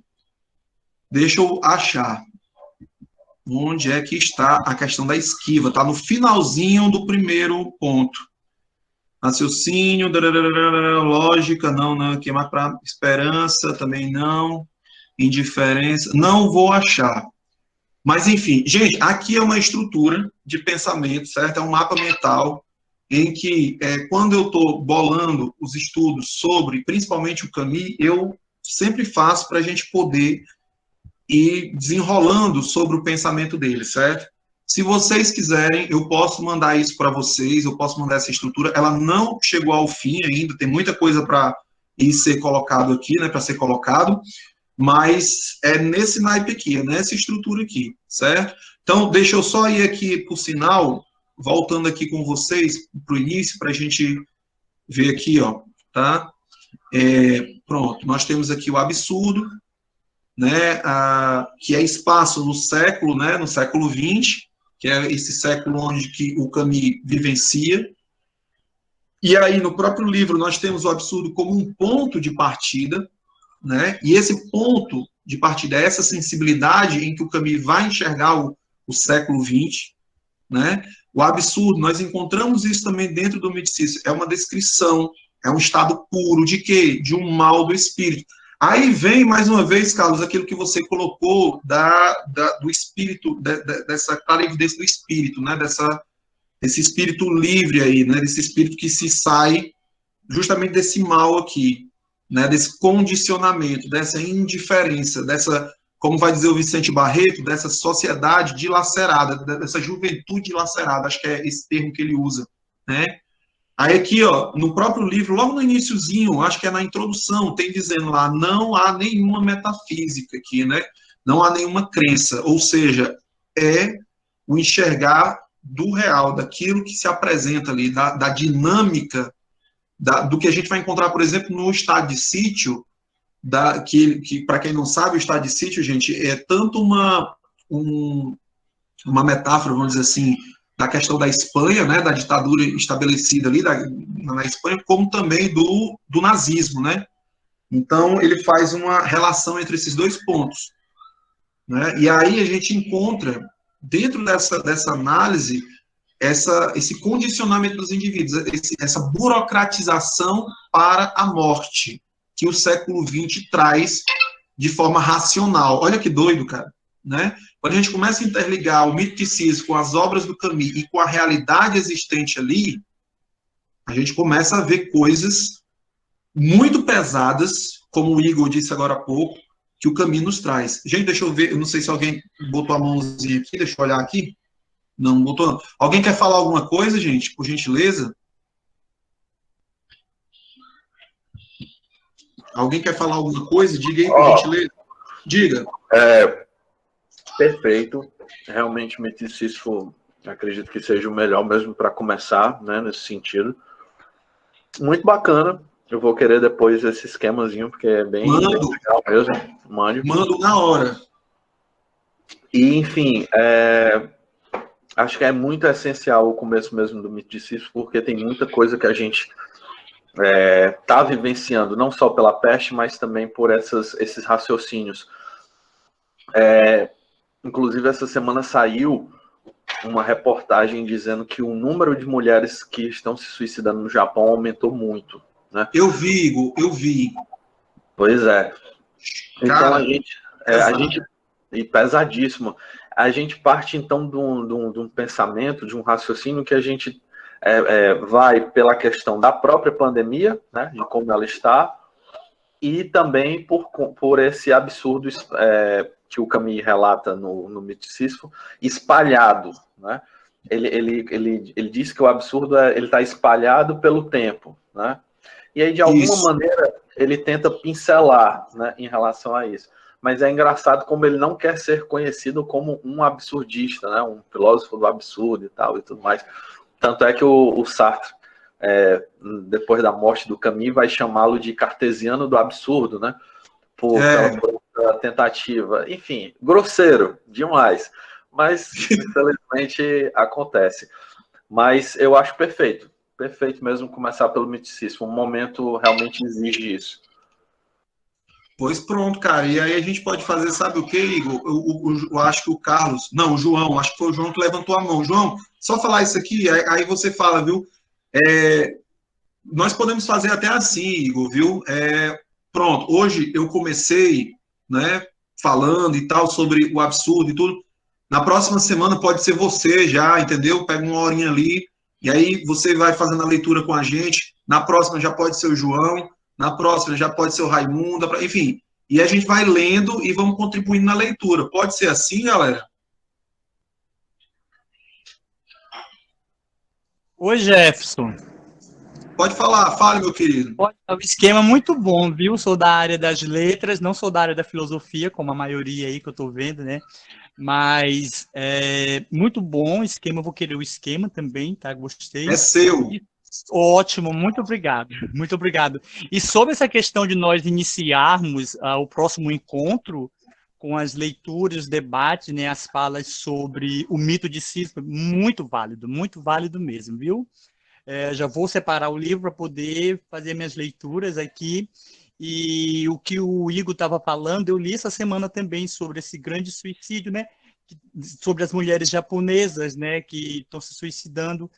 Deixa eu achar. Onde é que está a questão da esquiva? Está no finalzinho do primeiro ponto. Raciocínio, lógica, não. Aqui é mais para esperança, também não. Indiferença, não vou achar. Mas, enfim, gente, aqui é uma estrutura de pensamento, certo? É um mapa mental em que, quando eu estou bolando os estudos sobre, principalmente o Camus, eu sempre faço para a gente poder ir desenrolando sobre o pensamento dele, certo? Se vocês quiserem, eu posso mandar isso para vocês, eu posso mandar essa estrutura. Ela não chegou ao fim ainda, tem muita coisa para ir ser colocado aqui, né, para ser colocado, mas é nesse naipe aqui, é nessa estrutura aqui, certo? Então, deixa eu só ir aqui por sinal, voltando aqui com vocês para o início, para a gente ver aqui, ó, tá? Pronto, nós temos aqui o absurdo, né, que é espaço no século, né, no século XX, que é esse século onde que o Camus vivencia. E aí, no próprio livro, nós temos o absurdo como um ponto de partida, né, e esse ponto de partida é essa sensibilidade em que o Camus vai enxergar o século XX, né. O absurdo, nós encontramos isso também dentro do misticismo, é uma descrição, é um estado puro de quê? De um mal do espírito. Aí vem, mais uma vez, Carlos, aquilo que você colocou do espírito, dessa clara evidência do espírito, né? Desse espírito livre aí, né? Desse espírito que se sai justamente desse mal aqui, né? Desse condicionamento, dessa indiferença, dessa, como vai dizer o Vicente Barreto, dessa sociedade dilacerada, dessa juventude dilacerada, acho que é esse termo que ele usa, né? Aí aqui, ó, no próprio livro, logo no iniciozinho, acho que é na introdução, tem dizendo lá, não há nenhuma metafísica aqui, né? Não há nenhuma crença, ou seja, é o enxergar do real, daquilo que se apresenta ali, da dinâmica, do que a gente vai encontrar, por exemplo, no estado de sítio, que para quem não sabe, o estado de sítio, gente, é tanto uma metáfora, vamos dizer assim, da questão da Espanha, né, da ditadura estabelecida ali na Espanha, como também do nazismo, né? Então, ele faz uma relação entre esses dois pontos, né? E aí a gente encontra, dentro dessa análise, esse condicionamento dos indivíduos, essa burocratização para a morte, que o século XX traz de forma racional. Olha que doido, cara, né? Quando a gente começa a interligar o miticismo com as obras do Camus e com a realidade existente ali, a gente começa a ver coisas muito pesadas, como o Igor disse agora há pouco, que o Camus nos traz. Gente, deixa eu ver, eu não sei se alguém botou a mãozinha aqui, deixa eu olhar aqui. Não botou, não. Alguém quer falar alguma coisa, gente, por gentileza? Alguém quer falar alguma coisa? Diga aí, por gentileza. Diga. Perfeito. Realmente, misticismo, acredito que seja o melhor mesmo para começar, né, nesse sentido. Muito bacana. Eu vou querer depois esse esquemazinho, porque é bem legal mesmo. Mando na hora. E, enfim, acho que é muito essencial o começo mesmo do misticismo, porque tem muita coisa que a gente está vivenciando, não só pela peste, mas também por esses raciocínios. Inclusive, essa semana saiu uma reportagem dizendo que o número de mulheres que estão se suicidando no Japão aumentou muito, né? Eu vi, Igor, eu vi. Pois é. Então, cara, a gente e pesadíssimo. A gente parte, então, de um pensamento, de um raciocínio que a gente vai pela questão da própria pandemia, né, de como ela está, e também por esse absurdo que o Camus relata no misticismo, espalhado, né? Ele diz que o absurdo ele está espalhado pelo tempo, né? E aí, de alguma maneira, ele tenta pincelar, né, em relação a isso. Mas é engraçado como ele não quer ser conhecido como um absurdista, né, um filósofo do absurdo e tal, e tudo mais. Tanto é que o Sartre, depois da morte do Camus, vai chamá-lo de cartesiano do absurdo, né? Pela tentativa. Enfim, grosseiro demais. Mas, infelizmente, acontece. Mas eu acho perfeito. Perfeito mesmo começar pelo misticismo. Um momento realmente exige isso. Pois pronto, cara. E aí a gente pode fazer, sabe o que, Igor? Eu acho que o Carlos... Não, o João. Acho que foi o João que levantou a mão. João, só falar isso aqui, aí você fala, viu? Nós podemos fazer até assim, Igor, viu? Pronto, hoje eu comecei, né, falando e tal sobre o absurdo e tudo, Na próxima semana pode ser você já, entendeu? Pega uma horinha ali, e aí você vai fazendo a leitura com a gente. Na próxima já pode ser o João, na próxima já pode ser o Raimundo, enfim. E a gente vai lendo e vamos contribuindo na leitura. Pode ser assim, galera? Ô, Jefferson. Pode falar, fale, meu querido. O esquema é muito bom, viu? Sou da área das letras, não sou da área da filosofia, como a maioria aí que eu tô vendo, né? Mas é muito bom o esquema, eu vou querer o esquema também, tá? Gostei. É seu. Ótimo, muito obrigado, muito obrigado. E sobre essa questão de nós iniciarmos o próximo encontro com as leituras, debates, né, as falas sobre o mito de Sísifo, muito válido mesmo, viu? Já vou separar o livro para poder fazer minhas leituras aqui. E o que o Igor estava falando, eu li essa semana também sobre esse grande suicídio, né? Sobre as mulheres japonesas, né, que estão se suicidando.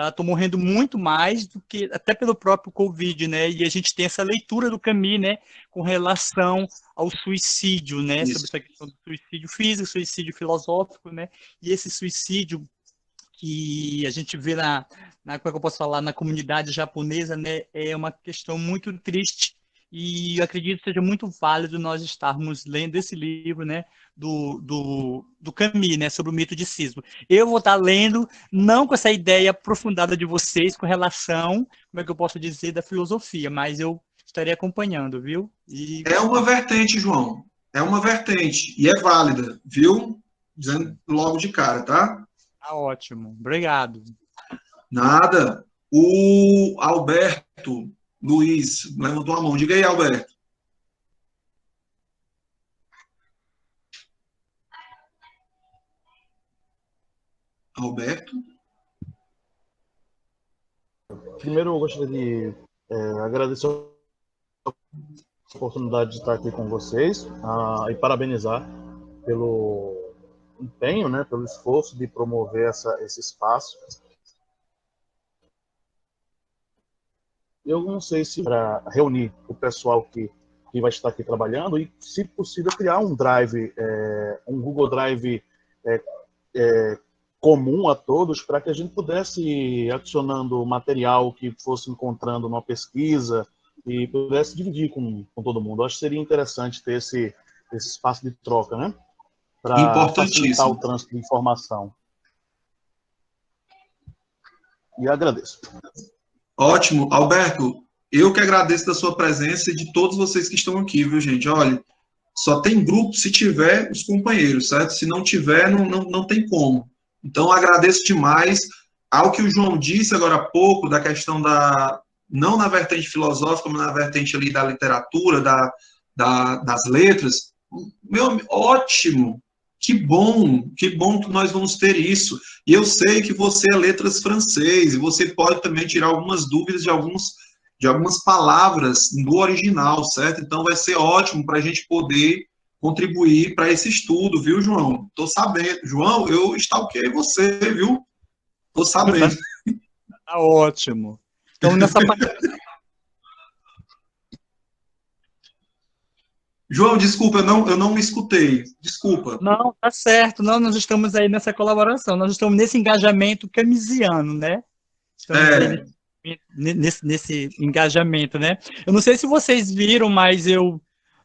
Estão morrendo muito mais do que até pelo próprio Covid, né? E a gente tem essa leitura do Camus, né, com relação ao suicídio, né? Isso. Sobre essa questão do suicídio físico, suicídio filosófico, né? E esse suicídio que a gente vê como é que eu posso falar, na comunidade japonesa, né, é uma questão muito triste. E eu acredito que seja muito válido nós estarmos lendo esse livro, né, do Camus, né, sobre o mito de Sísifo. Eu vou estar lendo, não com essa ideia aprofundada de vocês com relação, como é que eu posso dizer, da filosofia, mas eu estarei acompanhando, viu? É uma vertente, João. É uma vertente. E é válida, viu? Dizendo logo de cara, tá? Tá ótimo. Obrigado. Nada. O Alberto Luiz levantou a mão. Diga aí, Alberto. Alberto? Primeiro, eu gostaria de agradecer a oportunidade de estar aqui com vocês e parabenizar pelo empenho, né, pelo esforço de promover esse espaço. Eu não sei se para reunir o pessoal que vai estar aqui trabalhando e, se possível, criar um Drive, um Google Drive comum a todos, para que a gente pudesse ir adicionando material que fosse encontrando numa pesquisa e pudesse dividir com todo mundo. Eu acho que seria interessante ter esse espaço de troca, né? Para facilitar o trânsito de informação. E agradeço. Ótimo. Alberto, eu que agradeço da sua presença e de todos vocês que estão aqui, viu, gente? Olha, só tem grupo se tiver os companheiros, certo? Se não tiver, não tem como. Então, agradeço demais ao que o João disse agora há pouco, da questão não na vertente filosófica, mas na vertente ali da literatura, das letras. Ótimo! Que bom que nós vamos ter isso. E eu sei que você é letras francês, e você pode também tirar algumas dúvidas de algumas palavras do original, certo? Então vai ser ótimo para a gente poder contribuir para esse estudo, viu, João? Estou sabendo. João, eu stalkeei você, viu? Estou sabendo. Tá ótimo. Então, nessa parte... João, desculpa, eu não me escutei. Desculpa. Não, tá certo. Não, nós estamos aí nessa colaboração. Nós estamos nesse engajamento camusiano, né? Estamos aí nesse engajamento, né? Eu não sei se vocês viram, mas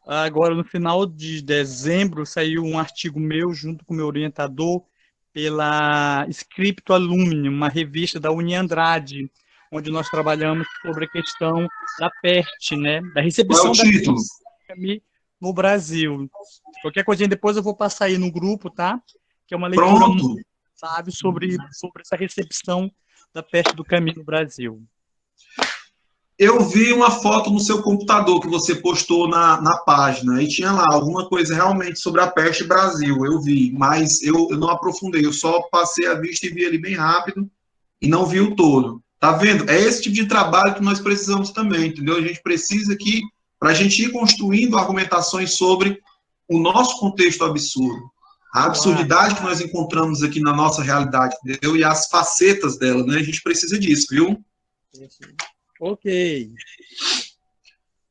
agora no final de dezembro saiu um artigo meu junto com o meu orientador pela Scripto Alumni, uma revista da Uniandrade, onde nós trabalhamos sobre a questão da peste, né? Da recepção da peste no Brasil. Qualquer coisinha depois eu vou passar aí no grupo, tá? Que é uma leitura muito, sabe, sobre essa recepção da peste do Camus no Brasil. Eu vi uma foto no seu computador que você postou na página, e tinha lá alguma coisa realmente sobre a peste Brasil, eu vi, mas eu não aprofundei, eu só passei a vista e vi ali bem rápido, e não vi o todo. Tá vendo? É esse tipo de trabalho que nós precisamos também, entendeu? A gente precisa que, para a gente ir construindo argumentações sobre o nosso contexto absurdo, a absurdidade que nós encontramos aqui na nossa realidade, entendeu? E as facetas dela, né? A gente precisa disso, viu? Ok.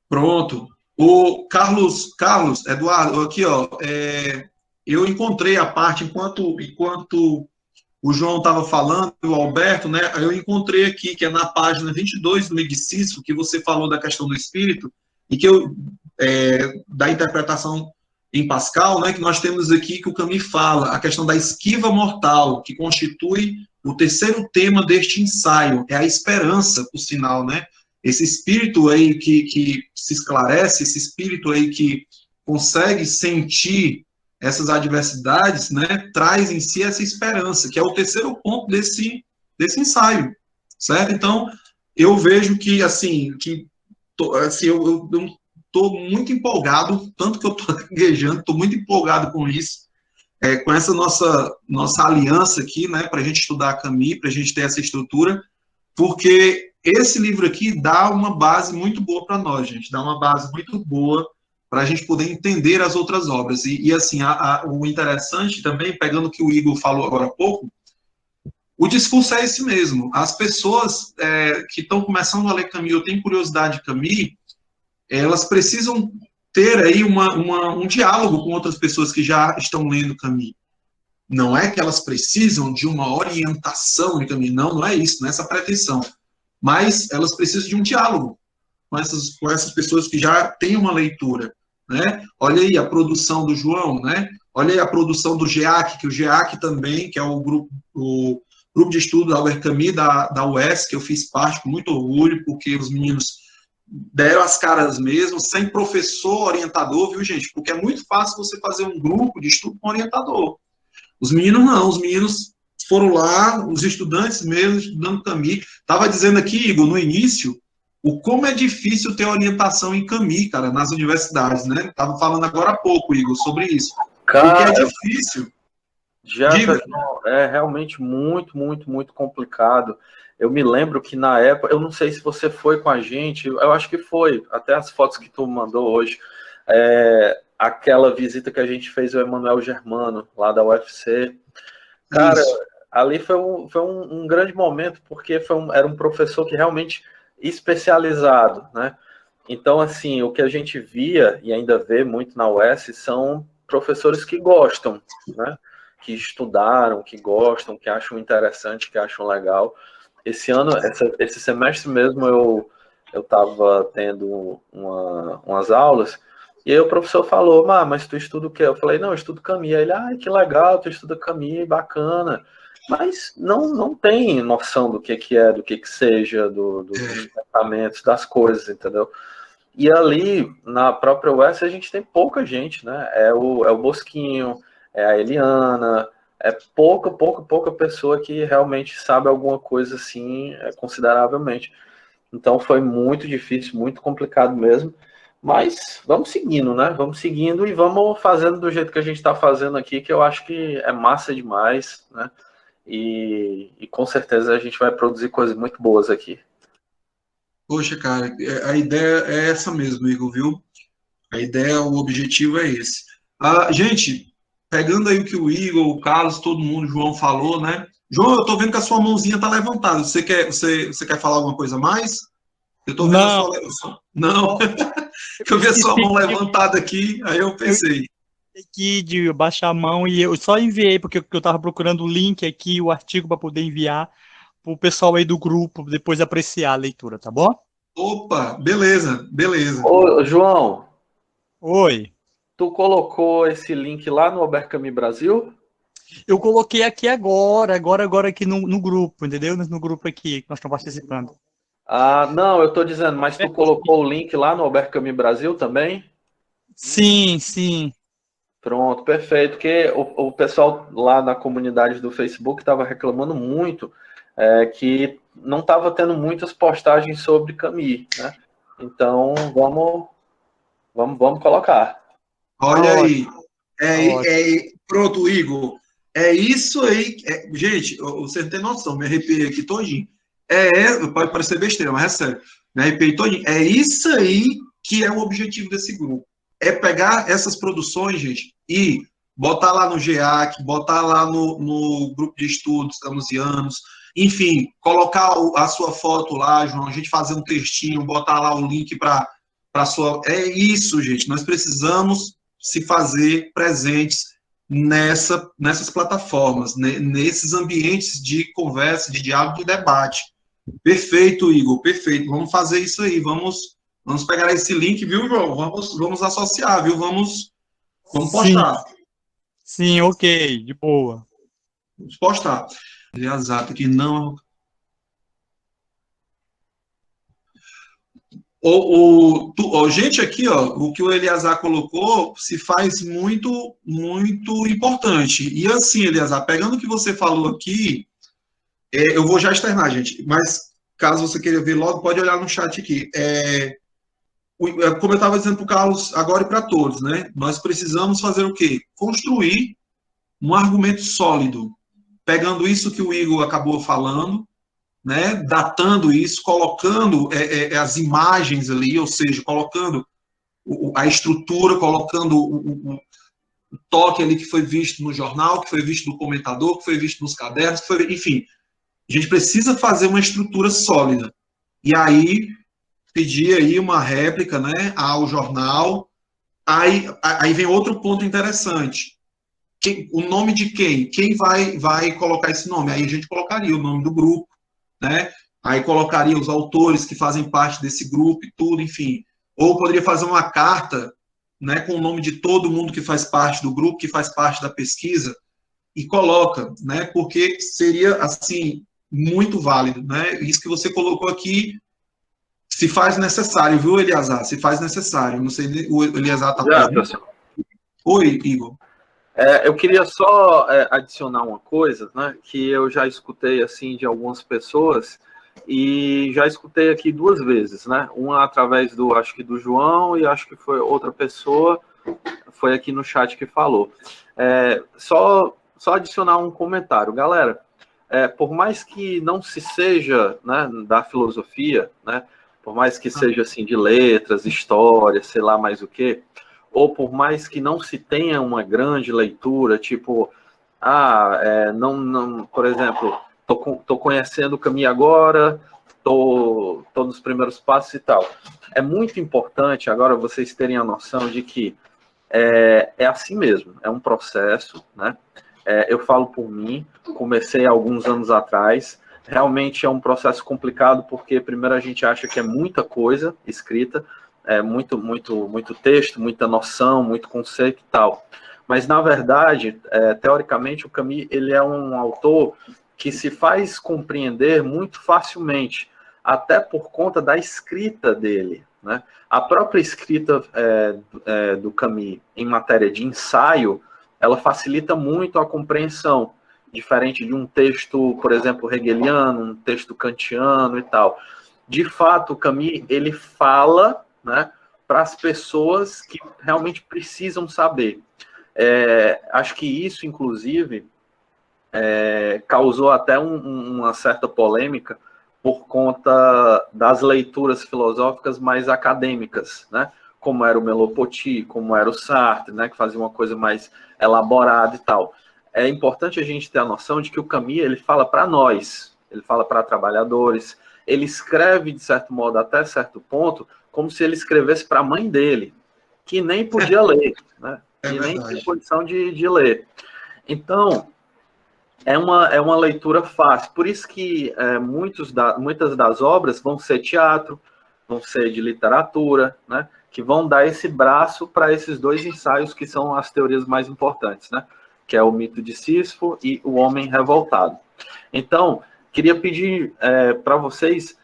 Pronto. O Carlos Eduardo, aqui, ó, eu encontrei a parte, enquanto o João estava falando, o Alberto, né, eu encontrei aqui, que é na página 22 do Miguel Cícero, que você falou da questão do espírito, e que da interpretação em Pascal, né, que nós temos aqui que o Camus fala, a questão da esquiva mortal, que constitui o terceiro tema deste ensaio, é a esperança, por sinal, né, esse espírito aí que se esclarece, esse espírito aí que consegue sentir essas adversidades, né, traz em si essa esperança, que é o terceiro ponto desse ensaio, certo? Então, eu vejo que, assim, eu estou muito empolgado, tanto que eu estou gaguejando, estou muito empolgado com isso, com essa nossa aliança aqui, né, para a gente estudar Camus, para a gente ter essa estrutura, porque esse livro aqui dá uma base muito boa para nós, gente, dá uma base muito boa para a gente poder entender as outras obras. E assim, o interessante também, pegando o que o Igor falou agora há pouco, o discurso é esse mesmo. As pessoas que estão começando a ler Camus, ou têm curiosidade de Camus, elas precisam ter aí um diálogo com outras pessoas que já estão lendo Camus. Não é que elas precisam de uma orientação de Camus, não é isso, não é essa pretensão. Mas elas precisam de um diálogo com essas pessoas que já têm uma leitura. Né? Olha aí a produção do João, né? Olha aí a produção do GEAC, que o GEAC também, que é o grupo de estudo da Albert Camus, da UES, que eu fiz parte com muito orgulho, porque os meninos deram as caras mesmo, sem professor orientador, viu, gente? Porque é muito fácil você fazer um grupo de estudo com orientador. Os meninos não, os meninos foram lá, os estudantes mesmo, estudando Camus. Estava dizendo aqui, Igor, no início, como é difícil ter orientação em Camus, cara, nas universidades, né? Estava falando agora há pouco, Igor, sobre isso. Porque é difícil. É realmente muito, muito, muito complicado. Eu me lembro que na época, eu não sei se você foi com a gente, eu acho que foi, até as fotos que tu mandou hoje, aquela visita que a gente fez ao Emanuel Germano, lá da UFC. Cara, isso. Ali foi um grande momento, porque era um professor que realmente especializado, né? Então, assim, o que a gente via e ainda vê muito na UES são professores que gostam, né? Que estudaram, que gostam, que acham interessante, que acham legal. Esse ano, esse semestre mesmo, eu estava tendo umas aulas, e aí o professor falou, mas tu estuda o quê? Eu falei, não, eu estudo Camus. Aí ele, que legal, tu estuda Camus, bacana. Mas não tem noção do que é, do que seja, dos pensamentos, das coisas, entendeu? E ali, na própria UES, a gente tem pouca gente, né? É o Bosquinho, é a Eliana, é pouca pessoa que realmente sabe alguma coisa assim, consideravelmente. Então foi muito difícil, muito complicado mesmo. Mas vamos seguindo, né? Vamos seguindo e vamos fazendo do jeito que a gente está fazendo aqui, que eu acho que é massa demais, né? E com certeza a gente vai produzir coisas muito boas aqui. Poxa, cara, a ideia é essa mesmo, Igor, viu? A ideia, o objetivo é esse. Gente, pegando aí o que o Igor, o Carlos, todo mundo, o João falou, né? João, eu tô vendo que a sua mãozinha tá levantada. Você quer falar alguma coisa a mais? Eu tô vendo a sua... Não. Eu vi a sua mão levantada aqui, aí eu pensei. Aqui de baixar a mão e eu só enviei porque eu estava procurando o link aqui, o artigo para poder enviar para o pessoal aí do grupo depois apreciar a leitura, tá bom? Opa, beleza. Ô, João. Oi. Tu colocou esse link lá no Albert Camus Brasil? Eu coloquei aqui agora aqui no grupo, entendeu? No grupo aqui que nós estamos participando. Não, eu tô dizendo, mas tu colocou o link lá no Albert Camus Brasil também? Sim. Pronto, perfeito, porque o pessoal lá na comunidade do Facebook estava reclamando muito que não estava tendo muitas postagens sobre Camus, né? Então, vamos colocar. Olha aí. Pronto, Igor. É isso aí. Gente, você não tem noção, me arrepiei aqui todinho. Pode parecer besteira, mas é sério. Me arrepiei todinho. É isso aí que é o objetivo desse grupo. É pegar essas produções, gente, e botar lá no GEAC, botar lá no grupo de estudos camusianos, enfim, colocar a sua foto lá, João, a gente fazer um textinho, botar lá o link para a sua... É isso, gente, nós precisamos se fazer presentes nessas plataformas, nesses ambientes de conversa, de diálogo e debate. Perfeito, Igor, perfeito. Vamos fazer isso aí, vamos pegar esse link, viu, João? Vamos associar, viu? Vamos postar. Sim, ok, de boa. Vamos postar. Eliazar, que não... gente, aqui, ó, o que o Eliazar colocou se faz muito, muito importante. E assim, Eliazar, pegando o que você falou aqui, eu vou já externar, gente, mas caso você queira ver logo, pode olhar no chat aqui. Como eu estava dizendo para o Carlos agora e para todos, né? Nós precisamos fazer o quê? Construir um argumento sólido, pegando isso que o Igor acabou falando, né, datando isso, colocando as imagens ali, ou seja, colocando a estrutura, colocando o toque ali que foi visto no jornal, que foi visto no comentador, que foi visto nos cadernos, enfim, a gente precisa fazer uma estrutura sólida. E aí, pedir aí uma réplica, né, ao jornal. Aí vem outro ponto interessante. O nome de quem? Quem vai colocar esse nome? Aí a gente colocaria o nome do grupo, né? Aí colocaria os autores que fazem parte desse grupo e tudo, enfim. Ou poderia fazer uma carta, né, com o nome de todo mundo que faz parte do grupo, que faz parte da pesquisa, e coloca, né? Porque seria, assim, muito válido, né? Isso que você colocou aqui se faz necessário, viu, Eliazar? Se faz necessário. Não sei, o Eliazar está perto. Oi, Igor. Eu queria só adicionar uma coisa, né, que eu já escutei assim de algumas pessoas e já escutei aqui 2 vezes, né? Uma através acho que do João e acho que foi outra pessoa, foi aqui no chat que falou. Só adicionar um comentário, galera. Por mais que não se seja, né, da filosofia, né, por mais que seja assim de letras, história, sei lá mais o quê, ou por mais que não se tenha uma grande leitura, tipo, por exemplo, tô conhecendo o caminho agora, tô nos primeiros passos e tal. É muito importante agora vocês terem a noção de que é assim mesmo, é um processo, né? Eu falo por mim, comecei há alguns anos atrás, realmente é um processo complicado, porque primeiro a gente acha que é muita coisa escrita, muito texto, muita noção, muito conceito e tal. Mas, na verdade, teoricamente, o Camus ele é um autor que se faz compreender muito facilmente, até por conta da escrita dele, né? A própria escrita do Camus em matéria de ensaio, ela facilita muito a compreensão, diferente de um texto, por exemplo, hegeliano, um texto kantiano e tal. De fato, o Camus, ele fala, né, para as pessoas que realmente precisam saber. Acho que isso, inclusive, causou até uma certa polêmica por conta das leituras filosóficas mais acadêmicas, né? Como era o Merleau-Ponty, como era o Sartre, né, que fazia uma coisa mais elaborada e tal. É importante a gente ter a noção de que o Camus, ele fala para nós, ele fala para trabalhadores, ele escreve, de certo modo, até certo ponto, como se ele escrevesse para a mãe dele, que nem podia ler, né? E nem tinha condição de ler. Então, é uma leitura fácil. Por isso que muitas das obras vão ser teatro, vão ser de literatura, né? Que vão dar esse braço para esses 2 ensaios que são as teorias mais importantes, né? Que é o mito de Sísifo e o homem revoltado. Então, queria pedir para vocês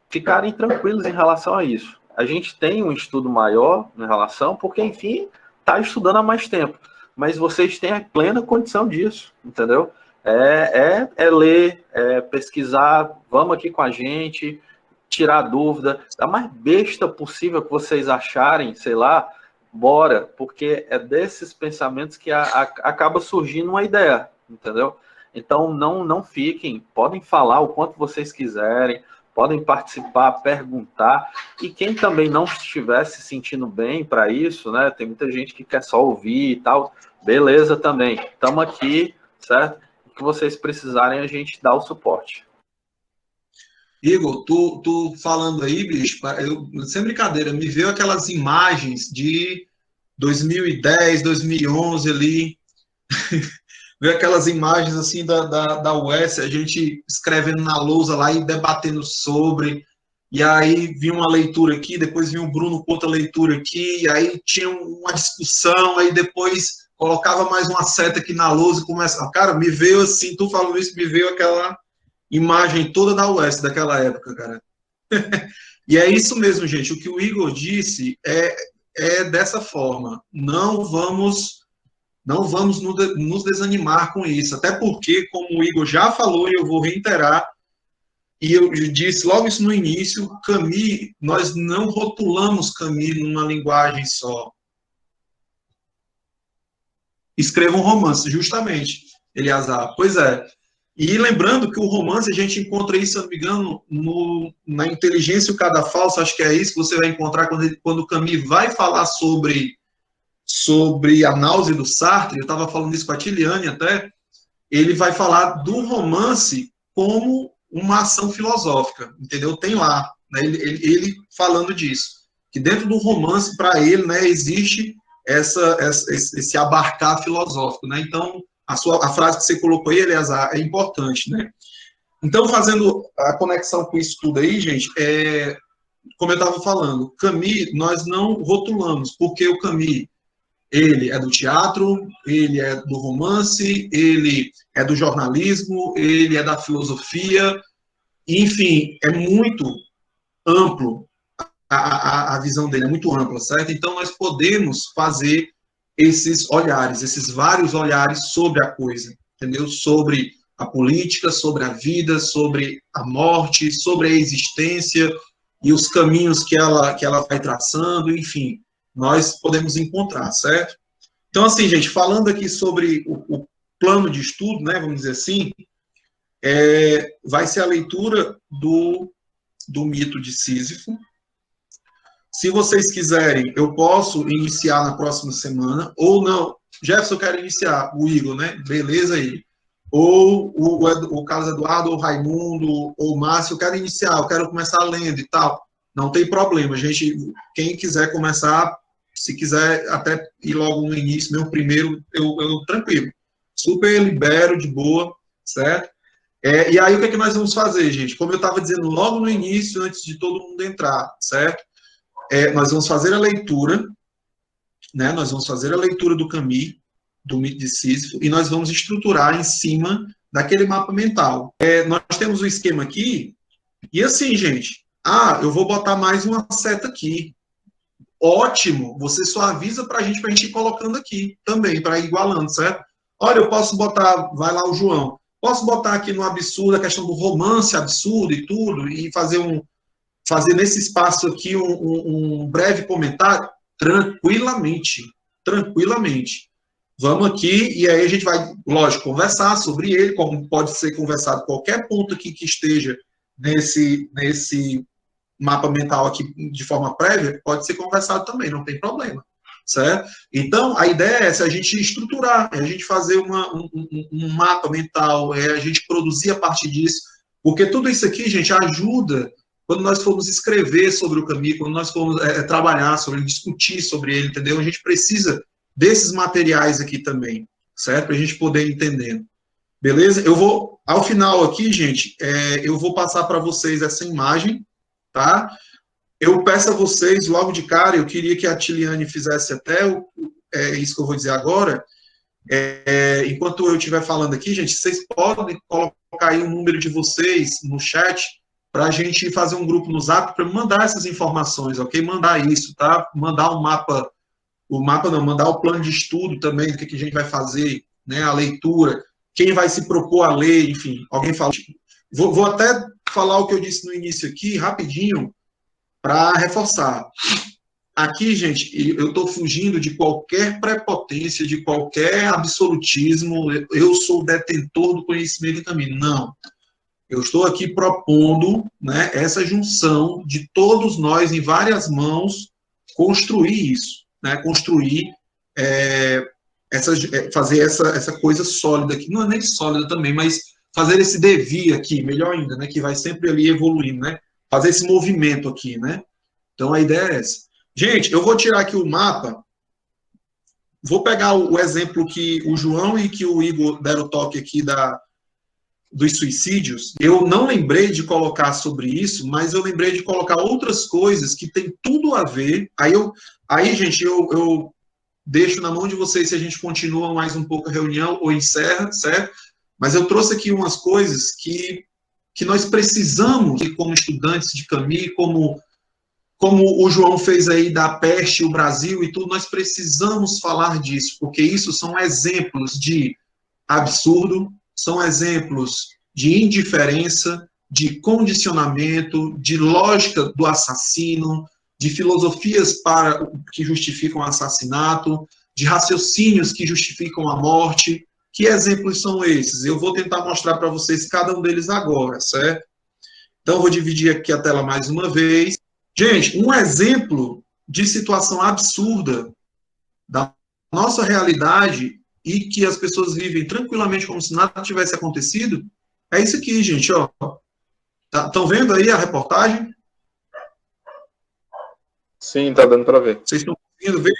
ficarem tranquilos em relação a isso. A gente tem um estudo maior em relação, porque, enfim, está estudando há mais tempo. Mas vocês têm a plena condição disso, entendeu? Ler, pesquisar, vamos aqui com a gente, tirar dúvida, a mais besta possível que vocês acharem, sei lá, bora, porque é desses pensamentos que acaba surgindo uma ideia, entendeu? Então, não fiquem, podem falar o quanto vocês quiserem, podem participar, perguntar, e quem também não estiver se sentindo bem para isso, né, tem muita gente que quer só ouvir e tal, beleza também, estamos aqui, certo? O que vocês precisarem, a gente dá o suporte. Igor, tu falando aí, bicho, sem brincadeira, me veio aquelas imagens de 2010, 2011 ali, ver aquelas imagens assim da UES, a gente escrevendo na lousa lá e debatendo sobre, e aí vinha uma leitura aqui, depois vinha o Bruno com outra leitura aqui, e aí tinha uma discussão, aí depois colocava mais uma seta aqui na lousa e começa. Cara, me veio assim, tu falou isso, me veio aquela imagem toda da UES daquela época, cara. E é isso mesmo, gente. O que o Igor disse é dessa forma. Não vamos nos desanimar com isso. Até porque, como o Igor já falou, e eu vou reiterar, e eu disse logo isso no início, Camus, nós não rotulamos Camus numa linguagem só. Escreva um romance, justamente, Eleazar. Pois é. E lembrando que o romance, a gente encontra isso, se não me engano, na Inteligência e o Cadafalso, acho que é isso que você vai encontrar quando o Camus vai falar sobre a náusea do Sartre, eu estava falando isso com a Tiliane até, ele vai falar do romance como uma ação filosófica, entendeu? Tem lá, né, ele falando disso, que dentro do romance, para ele, né, existe esse abarcar filosófico, né? Então, a frase que você colocou aí, Eleazar, é importante, né? Então, fazendo a conexão com isso tudo aí, gente, como eu estava falando, Camus, nós não rotulamos, porque o Camus, ele é do teatro, ele é do romance, ele é do jornalismo, ele é da filosofia, enfim, é muito amplo, a visão dele é muito ampla, certo? Então, nós podemos fazer esses olhares, esses vários olhares sobre a coisa, entendeu? Sobre a política, sobre a vida, sobre a morte, sobre a existência e os caminhos que ela vai traçando, enfim, nós podemos encontrar, certo? Então, assim, gente, falando aqui sobre o plano de estudo, né, vamos dizer assim, vai ser a leitura do mito de Sísifo. Se vocês quiserem, eu posso iniciar na próxima semana, ou não. Jefferson, eu quero iniciar, o Igor, né? Beleza aí. Ou o Carlos Eduardo, ou o Raimundo, ou o Márcio, eu quero iniciar, eu quero começar lendo e tal. Não tem problema, gente. Quem quiser começar, se quiser até ir logo no início, meu primeiro, eu tranquilo. Super libero, de boa, certo? E aí, o que é que nós vamos fazer, gente? Como eu estava dizendo logo no início, antes de todo mundo entrar, certo? Nós vamos fazer a leitura, né? Nós vamos fazer a leitura do Camus, do mito de Sísifo, e nós vamos estruturar em cima daquele mapa mental. Nós temos o esquema aqui, e assim, gente, eu vou botar mais uma seta aqui. Ótimo, você só avisa para a gente ir colocando aqui também, para ir igualando, certo? Olha, eu posso botar, vai lá o João, posso botar aqui no absurdo a questão do romance absurdo e tudo, e fazer nesse espaço aqui um breve comentário, tranquilamente. Vamos aqui, e aí a gente vai, lógico, conversar sobre ele, como pode ser conversado qualquer ponto aqui que esteja nesse mapa mental aqui de forma prévia, pode ser conversado também, não tem problema, certo? Então, a ideia é essa, a gente estruturar, a gente fazer um mapa mental, a gente produzir a partir disso, porque tudo isso aqui, gente, ajuda quando nós formos escrever sobre o Camus, quando nós formos trabalhar sobre ele, discutir sobre ele, entendeu? A gente precisa desses materiais aqui também, certo? Para a gente poder entender. Beleza? Eu vou, ao final aqui, gente, eu vou passar para vocês essa imagem, tá? Eu peço a vocês, logo de cara, eu queria que a Tiliane fizesse até isso que eu vou dizer agora. Enquanto eu estiver falando aqui, gente, vocês podem colocar aí o número de vocês no chat para a gente fazer um grupo no Zap para mandar essas informações, ok? Mandar isso, tá? Mandar mandar o plano de estudo também, do que a gente vai fazer, né? A leitura, quem vai se propor a ler, enfim, alguém fala. Vou até falar o que eu disse no início aqui, rapidinho, para reforçar. Aqui, gente, eu estou fugindo de qualquer prepotência, de qualquer absolutismo, eu sou o detentor do conhecimento do caminho. Não. Eu estou aqui propondo, né, essa junção de todos nós, em várias mãos, construir isso, né, fazer essa coisa sólida aqui, não é nem sólida também, mas fazer esse devir aqui, melhor ainda, né, que vai sempre ali evoluindo, né, fazer esse movimento aqui, né. Então, a ideia é essa. Gente, eu vou tirar aqui o mapa vou pegar o exemplo que o João e que o Igor deram o toque aqui dos suicídios. Eu não lembrei de colocar sobre isso, mas eu lembrei de colocar outras coisas que tem tudo a ver. Aí gente, eu deixo na mão de vocês se a gente continua mais um pouco a reunião ou encerra, certo? Mas eu trouxe aqui umas coisas que nós precisamos, como estudantes de Camille, como o João fez aí da peste, o Brasil e tudo, nós precisamos falar disso, porque isso são exemplos de absurdo, são exemplos de indiferença, de condicionamento, de lógica do assassino, de filosofias que justificam o assassinato, de raciocínios que justificam a morte. Que exemplos são esses? Eu vou tentar mostrar para vocês cada um deles agora, certo? Então, eu vou dividir aqui a tela mais uma vez. Gente, um exemplo de situação absurda da nossa realidade e que as pessoas vivem tranquilamente como se nada tivesse acontecido, é isso aqui, gente, ó. Estão vendo aí a reportagem? Sim, tá dando para ver. Vocês estão conseguindo ver?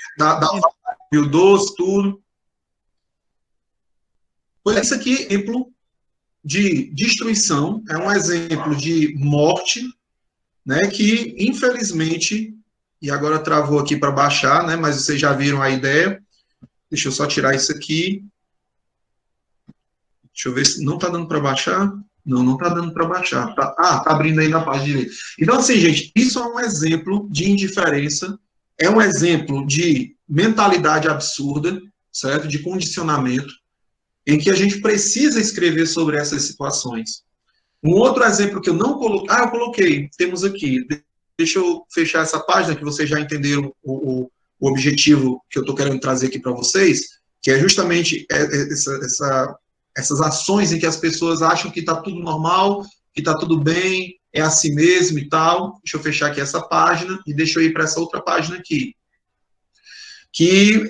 Rio Doce, tudo. Isso aqui é um exemplo de destruição, é um exemplo de morte, né, que, infelizmente, e agora travou aqui para baixar, né, mas vocês já viram a ideia. Deixa eu só tirar isso aqui. Deixa eu ver se não está dando para baixar. Não está dando para baixar. Tá abrindo aí na página direita. Então, assim, gente, isso é um exemplo de indiferença, é um exemplo de mentalidade absurda, certo? De condicionamento, em que a gente precisa escrever sobre essas situações. Um outro exemplo que eu não coloquei... eu coloquei, temos aqui. Deixa eu fechar essa página, que vocês já entenderam o objetivo que eu estou querendo trazer aqui para vocês, que é justamente essas ações em que as pessoas acham que está tudo normal, que está tudo bem, é assim mesmo e tal. Deixa eu fechar aqui essa página e deixa eu ir para essa outra página aqui, que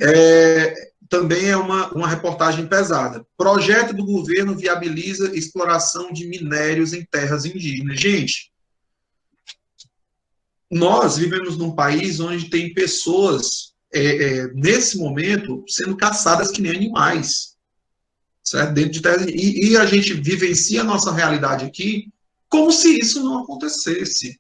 também é uma reportagem pesada. Projeto do governo viabiliza exploração de minérios em terras indígenas. Gente, nós vivemos num país onde tem pessoas, nesse momento, sendo caçadas que nem animais, certo? Dentro de terras, e a gente vivencia a nossa realidade aqui como se isso não acontecesse,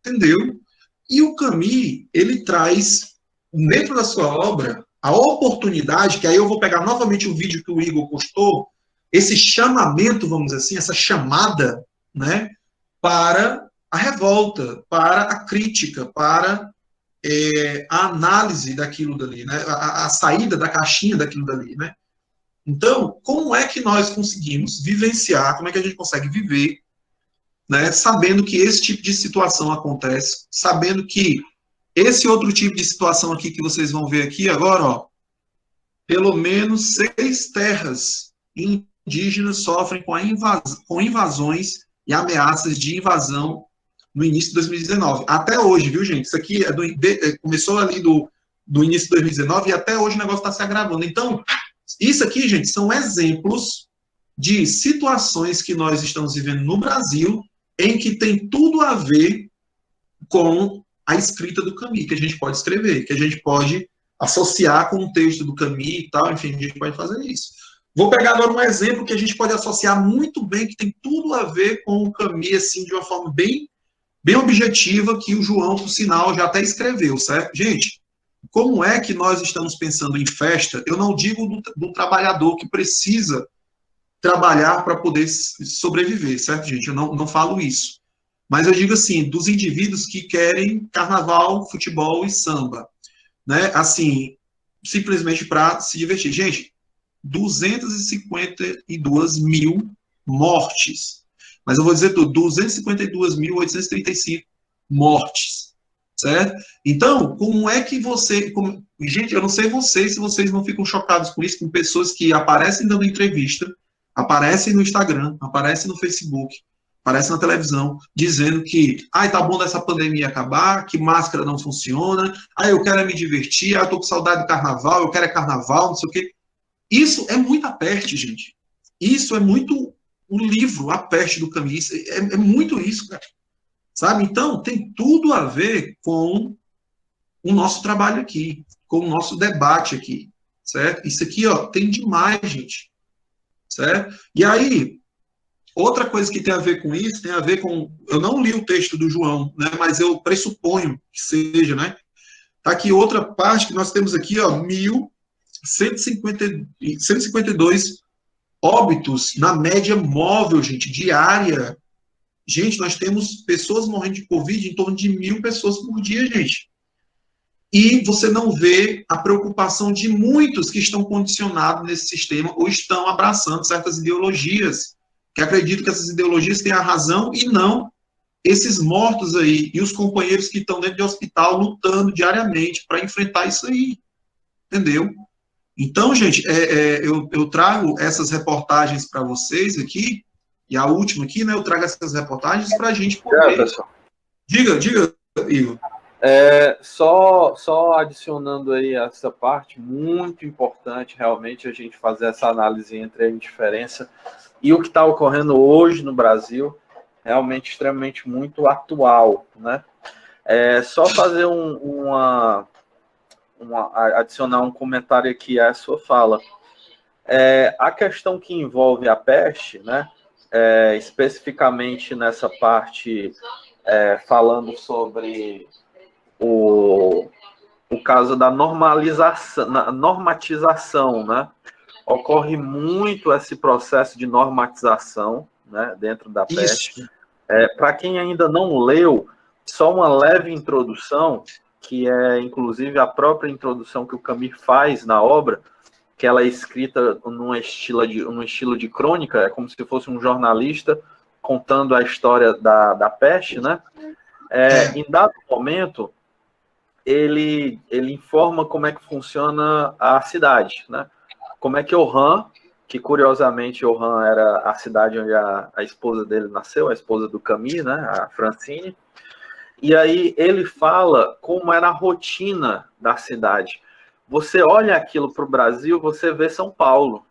entendeu? E o Camille, ele traz, dentro da sua obra, a oportunidade, que aí eu vou pegar novamente o vídeo que o Igor postou, esse chamamento, vamos dizer assim, essa chamada, né, para a revolta, para a crítica, para a análise daquilo dali, né, a saída da caixinha daquilo dali, né. Então, como é que nós conseguimos vivenciar, como é que a gente consegue viver, né, sabendo que esse tipo de situação acontece, sabendo que esse outro tipo de situação aqui que vocês vão ver aqui agora, ó, pelo menos 6 terras indígenas sofrem com invasões e ameaças de invasão no início de 2019. Até hoje, viu, gente? Isso aqui começou ali do início de 2019 e até hoje o negócio está se agravando. Então, isso aqui, gente, são exemplos de situações que nós estamos vivendo no Brasil em que tem tudo a ver com a escrita do Camille, que a gente pode escrever, que a gente pode associar com o texto do Camille e tal, enfim, a gente pode fazer isso. Vou pegar agora um exemplo que a gente pode associar muito bem, que tem tudo a ver com o Camille, assim, de uma forma bem, bem objetiva, que o João, por sinal, já até escreveu, certo? Gente, como é que nós estamos pensando em festa? Eu não digo do trabalhador que precisa trabalhar para poder sobreviver, certo, gente? Eu não falo isso. Mas eu digo assim, dos indivíduos que querem carnaval, futebol e samba, né? Assim, simplesmente para se divertir. Gente, 252 mil mortes. Mas eu vou dizer tudo, 252.835 mortes, certo? Então, como é que você... Gente, eu não sei vocês, se vocês não ficam chocados com isso, com pessoas que aparecem dando entrevista, aparecem no Instagram, aparecem no Facebook, aparece na televisão, dizendo que tá bom dessa pandemia acabar, que máscara não funciona, eu quero me divertir, eu tô com saudade do carnaval, eu quero carnaval, não sei o quê. Isso é muita peste, gente. Isso é muito o livro, A Peste do Camille. É muito isso, cara. Sabe? Então, tem tudo a ver com o nosso trabalho aqui, com o nosso debate aqui. certo? Isso aqui, ó, tem demais, gente, certo? E aí, outra coisa que tem a ver com isso, tem a ver com, eu não li o texto do João, né, mas eu pressuponho que seja, né? Tá aqui outra parte que nós temos aqui, ó, 1.152 óbitos na média móvel, gente, diária. Gente, nós temos pessoas morrendo de Covid, em torno de 1.000 pessoas por dia, gente. E você não vê a preocupação de muitos que estão condicionados nesse sistema ou estão abraçando certas ideologias, que acreditam que essas ideologias têm a razão e não esses mortos aí e os companheiros que estão dentro de hospital lutando diariamente para enfrentar isso aí. Entendeu? Então, gente, eu trago essas reportagens para vocês aqui, e a última aqui, né, eu trago essas reportagens para a gente poder... Diga, Igor. Só adicionando aí essa parte, muito importante realmente a gente fazer essa análise entre a indiferença e o que está ocorrendo hoje no Brasil, realmente extremamente muito atual, né? Só fazer adicionar um comentário aqui à sua fala. A questão que envolve a peste, né? Especificamente nessa parte, falando sobre o caso da normatização, né? Ocorre muito esse processo de normatização, né, dentro da peste. Para quem ainda não leu, só uma leve introdução, que é inclusive a própria introdução que o Camus faz na obra, que ela é escrita num estilo de crônica, é como se fosse um jornalista contando a história da peste, né? Em dado momento, ele informa como é que funciona a cidade, né? Como é que Wuhan, que curiosamente Wuhan era a cidade onde a esposa dele nasceu, a esposa do Camus, né? A Francine. E aí ele fala como era a rotina da cidade. Você olha aquilo para o Brasil, você vê São Paulo.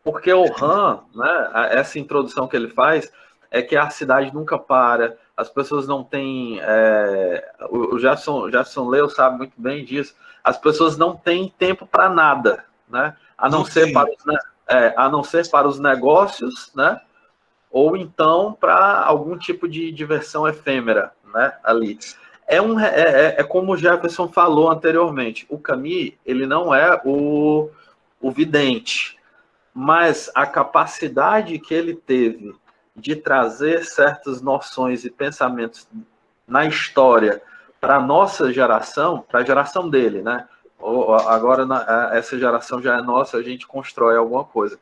Porque Wuhan, né, essa introdução que ele faz, é que a cidade nunca para, as pessoas não têm... o Jefferson Leu sabe muito bem disso, as pessoas não têm tempo para nada, né? A não ser para os negócios, né? Ou então para algum tipo de diversão efêmera, né? Ali. É como o Jefferson falou anteriormente, o Camus, ele não é o vidente, mas a capacidade que ele teve de trazer certas noções e pensamentos na história para a nossa geração, para a geração dele, né? Agora, essa geração já é nossa, a gente constrói alguma coisa.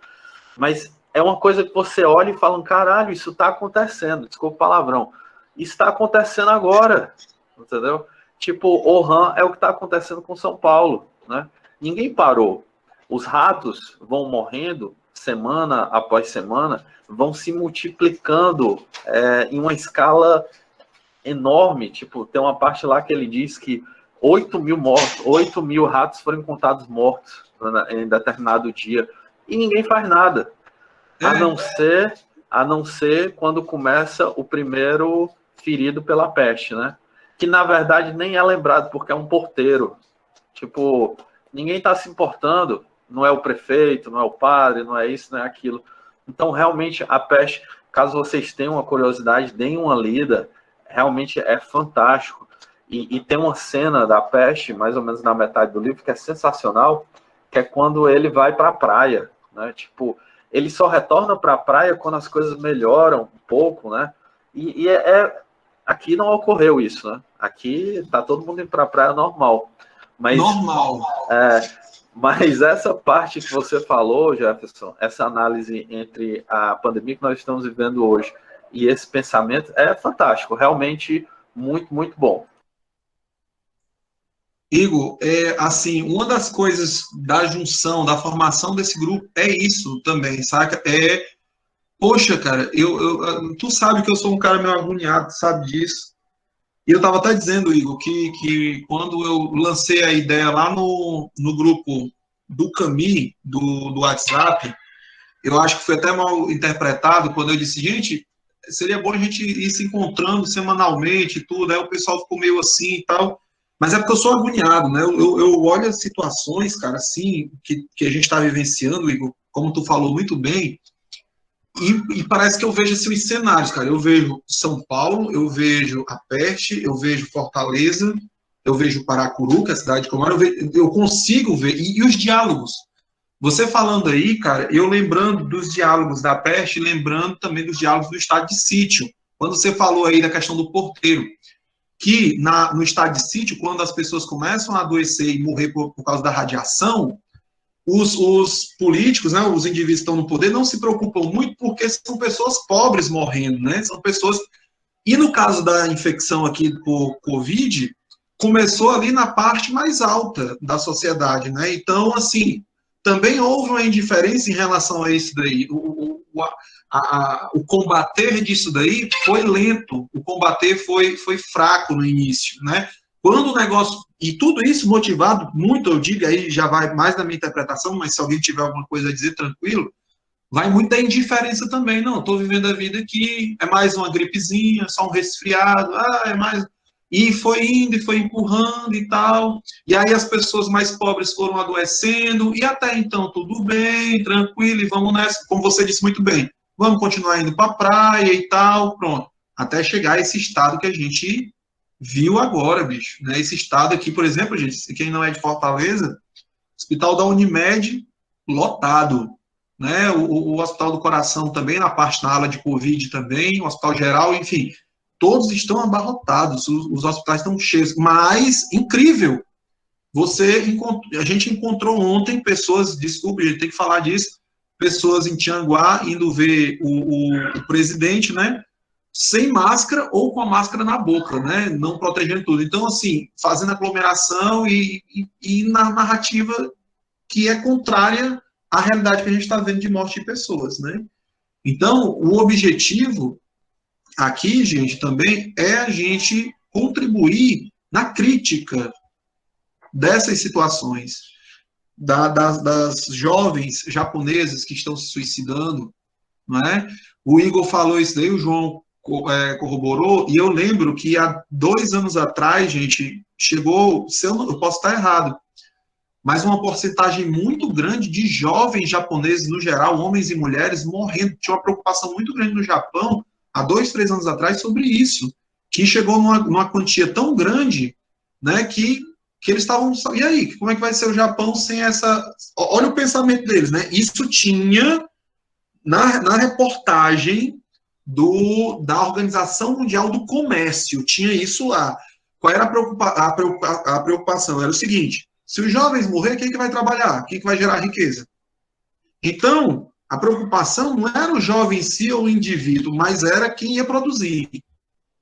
Mas é uma coisa que você olha e fala, caralho, isso está acontecendo, desculpa o palavrão, isso está acontecendo agora, entendeu? Tipo, Wuhan é o que está acontecendo com São Paulo, né? Ninguém parou. Os ratos vão morrendo semana após semana, vão se multiplicando em uma escala enorme. Tipo, tem uma parte lá que ele diz que 8.000 ratos foram encontrados mortos em determinado dia e ninguém faz nada. A não ser quando começa o primeiro ferido pela peste, né? Que na verdade nem é lembrado porque é um porteiro. Tipo, ninguém está se importando. Não é o prefeito, não é o padre, não é isso, não é aquilo. Então, realmente, a peste, caso vocês tenham uma curiosidade, deem uma lida, realmente é fantástico. E tem uma cena da peste, mais ou menos na metade do livro, que é sensacional, que é quando ele vai para a praia, né? Tipo, ele só retorna para a praia quando as coisas melhoram um pouco, né? Aqui não ocorreu isso, né? Aqui tá todo mundo indo para a praia normal. Normal. Mas essa parte que você falou, Jefferson, essa análise entre a pandemia que nós estamos vivendo hoje e esse pensamento é fantástico, realmente muito, muito bom. Igor, assim, uma das coisas da junção, da formação desse grupo é isso também, saca? Poxa, cara, tu sabe que eu sou um cara meio agoniado, sabe disso? E eu estava até dizendo, Igor, que quando eu lancei a ideia lá no grupo do Camus, do WhatsApp, eu acho que foi até mal interpretado quando eu disse, gente, seria bom a gente ir se encontrando semanalmente e tudo, aí o pessoal ficou meio assim e tal. Mas é porque eu sou agoniado, né? Eu olho as situações, cara, assim, que a gente está vivenciando, Igor, como tu falou muito bem, e parece que eu vejo assim, os cenários, cara. Eu vejo São Paulo, eu vejo a Peste, eu vejo Fortaleza, eu vejo Paracuru, que é a cidade que eu moro, eu consigo ver, e os diálogos. Você falando aí, cara, eu lembrando dos diálogos da Peste, lembrando também dos diálogos do estado de sítio. Quando você falou aí da questão do porteiro, que no estado de sítio, quando as pessoas começam a adoecer e morrer por causa da radiação, os políticos, né, os indivíduos que estão no poder, não se preocupam muito porque são pessoas pobres morrendo, né? São pessoas. E no caso da infecção aqui por Covid, começou ali na parte mais alta da sociedade, né? Então, assim, também houve uma indiferença em relação a isso daí. O combater disso daí foi lento, o combater foi fraco no início, né? Quando o negócio, e tudo isso motivado muito, eu digo, aí já vai mais na minha interpretação, mas se alguém tiver alguma coisa a dizer, tranquilo, vai muito da indiferença também. Não, estou vivendo a vida aqui, é mais uma gripezinha, só um resfriado, é mais... E foi indo, e foi empurrando e tal. E aí as pessoas mais pobres foram adoecendo, e até então tudo bem, tranquilo, e vamos nessa, como você disse muito bem, vamos continuar indo para a praia e tal, pronto. Até chegar a esse estado que a gente viu agora, bicho. Né? Esse estado aqui, por exemplo, gente, quem não é de Fortaleza, hospital da Unimed, lotado. Né? O Hospital do Coração também, na parte da ala de Covid também, o Hospital Geral, enfim, todos estão abarrotados, os hospitais estão cheios, mas, incrível, a gente encontrou ontem pessoas, desculpe, a gente tem que falar disso, pessoas em Tianguá indo ver o presidente, né, sem máscara ou com a máscara na boca, né, não protegendo tudo. Então, assim, fazendo aglomeração e na narrativa que é contrária à realidade que a gente está vendo de morte de pessoas, né. Então, o objetivo aqui, gente, também é a gente contribuir na crítica dessas situações, das jovens japonesas que estão se suicidando, não é? O Igor falou isso daí, o João corroborou, e eu lembro que há 2 anos atrás, gente, chegou, eu posso estar errado, mas uma porcentagem muito grande de jovens japoneses, no geral, homens e mulheres, morrendo. Tinha uma preocupação muito grande no Japão, há 2, 3 anos atrás, sobre isso, que chegou numa quantia tão grande, né, que eles estavam... E aí, como é que vai ser o Japão sem essa... Olha o pensamento deles, né? Isso tinha na reportagem da Organização Mundial do Comércio, tinha isso lá. Qual era a preocupação? Era o seguinte: se os jovens morrer, quem que vai trabalhar? Quem que vai gerar riqueza? Então, a preocupação não era o jovem em si ou o indivíduo, mas era quem ia produzir.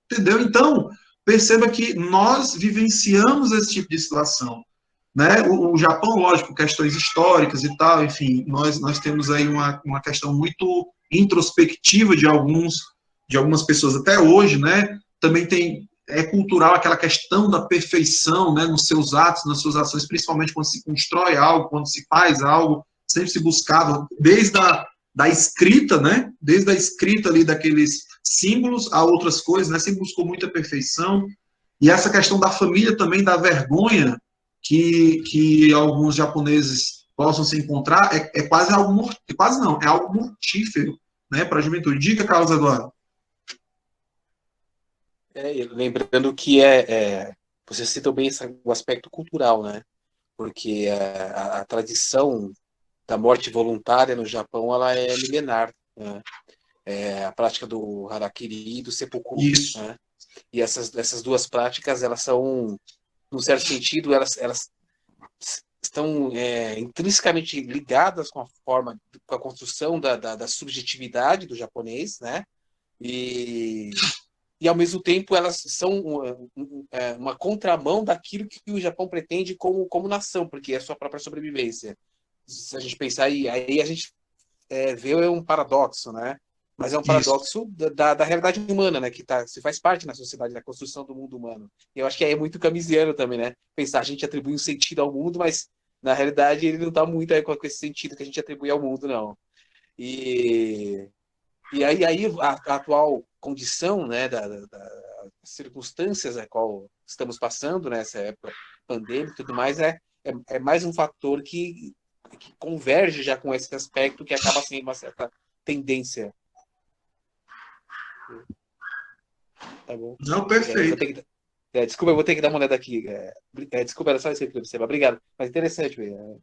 Entendeu? Então, perceba que nós vivenciamos esse tipo de situação. Né? O Japão, lógico, questões históricas e tal, enfim, nós temos aí uma questão muito introspectiva de algumas pessoas até hoje, né? Também é cultural aquela questão da perfeição, né, nos seus atos, nas suas ações, principalmente quando se constrói algo, quando se faz algo, sempre se buscava, desde da escrita, né, desde a escrita ali daqueles símbolos a outras coisas, né, sempre buscou muita perfeição, e essa questão da família também, da vergonha que alguns japoneses possam se encontrar, é quase algo, quase não, é algo mortífero, né, para a juventude. Diga, Carlos Eduardo. Lembrando que você citou bem o aspecto cultural, né? Porque a tradição da morte voluntária no Japão ela é milenar, né? A prática do harakiri e do seppuku. Isso. Né? E essas duas práticas, elas são, num certo sentido, elas estão intrinsecamente ligadas com a construção da subjetividade do japonês, né? E ao mesmo tempo elas são uma contramão daquilo que o Japão pretende como nação, porque é a sua própria sobrevivência. Se a gente pensar aí a gente vê um paradoxo, né? Mas é um paradoxo da realidade humana, né? Que se faz parte na sociedade, da construção do mundo humano. E eu acho que é muito camisiano também, né? Pensar, a gente atribui um sentido ao mundo, mas na realidade ele não está muito aí com esse sentido que a gente atribui ao mundo, não. E aí a atual condição, né, circunstâncias a qual estamos passando nessa época pandêmica e tudo mais, é mais um fator que converge já com esse aspecto que acaba sendo uma certa tendência. Tá bom? Não, perfeito. Desculpa, eu vou ter que dar uma olhada aqui. Desculpa, era só isso que eu percebi. Obrigado. Mas interessante,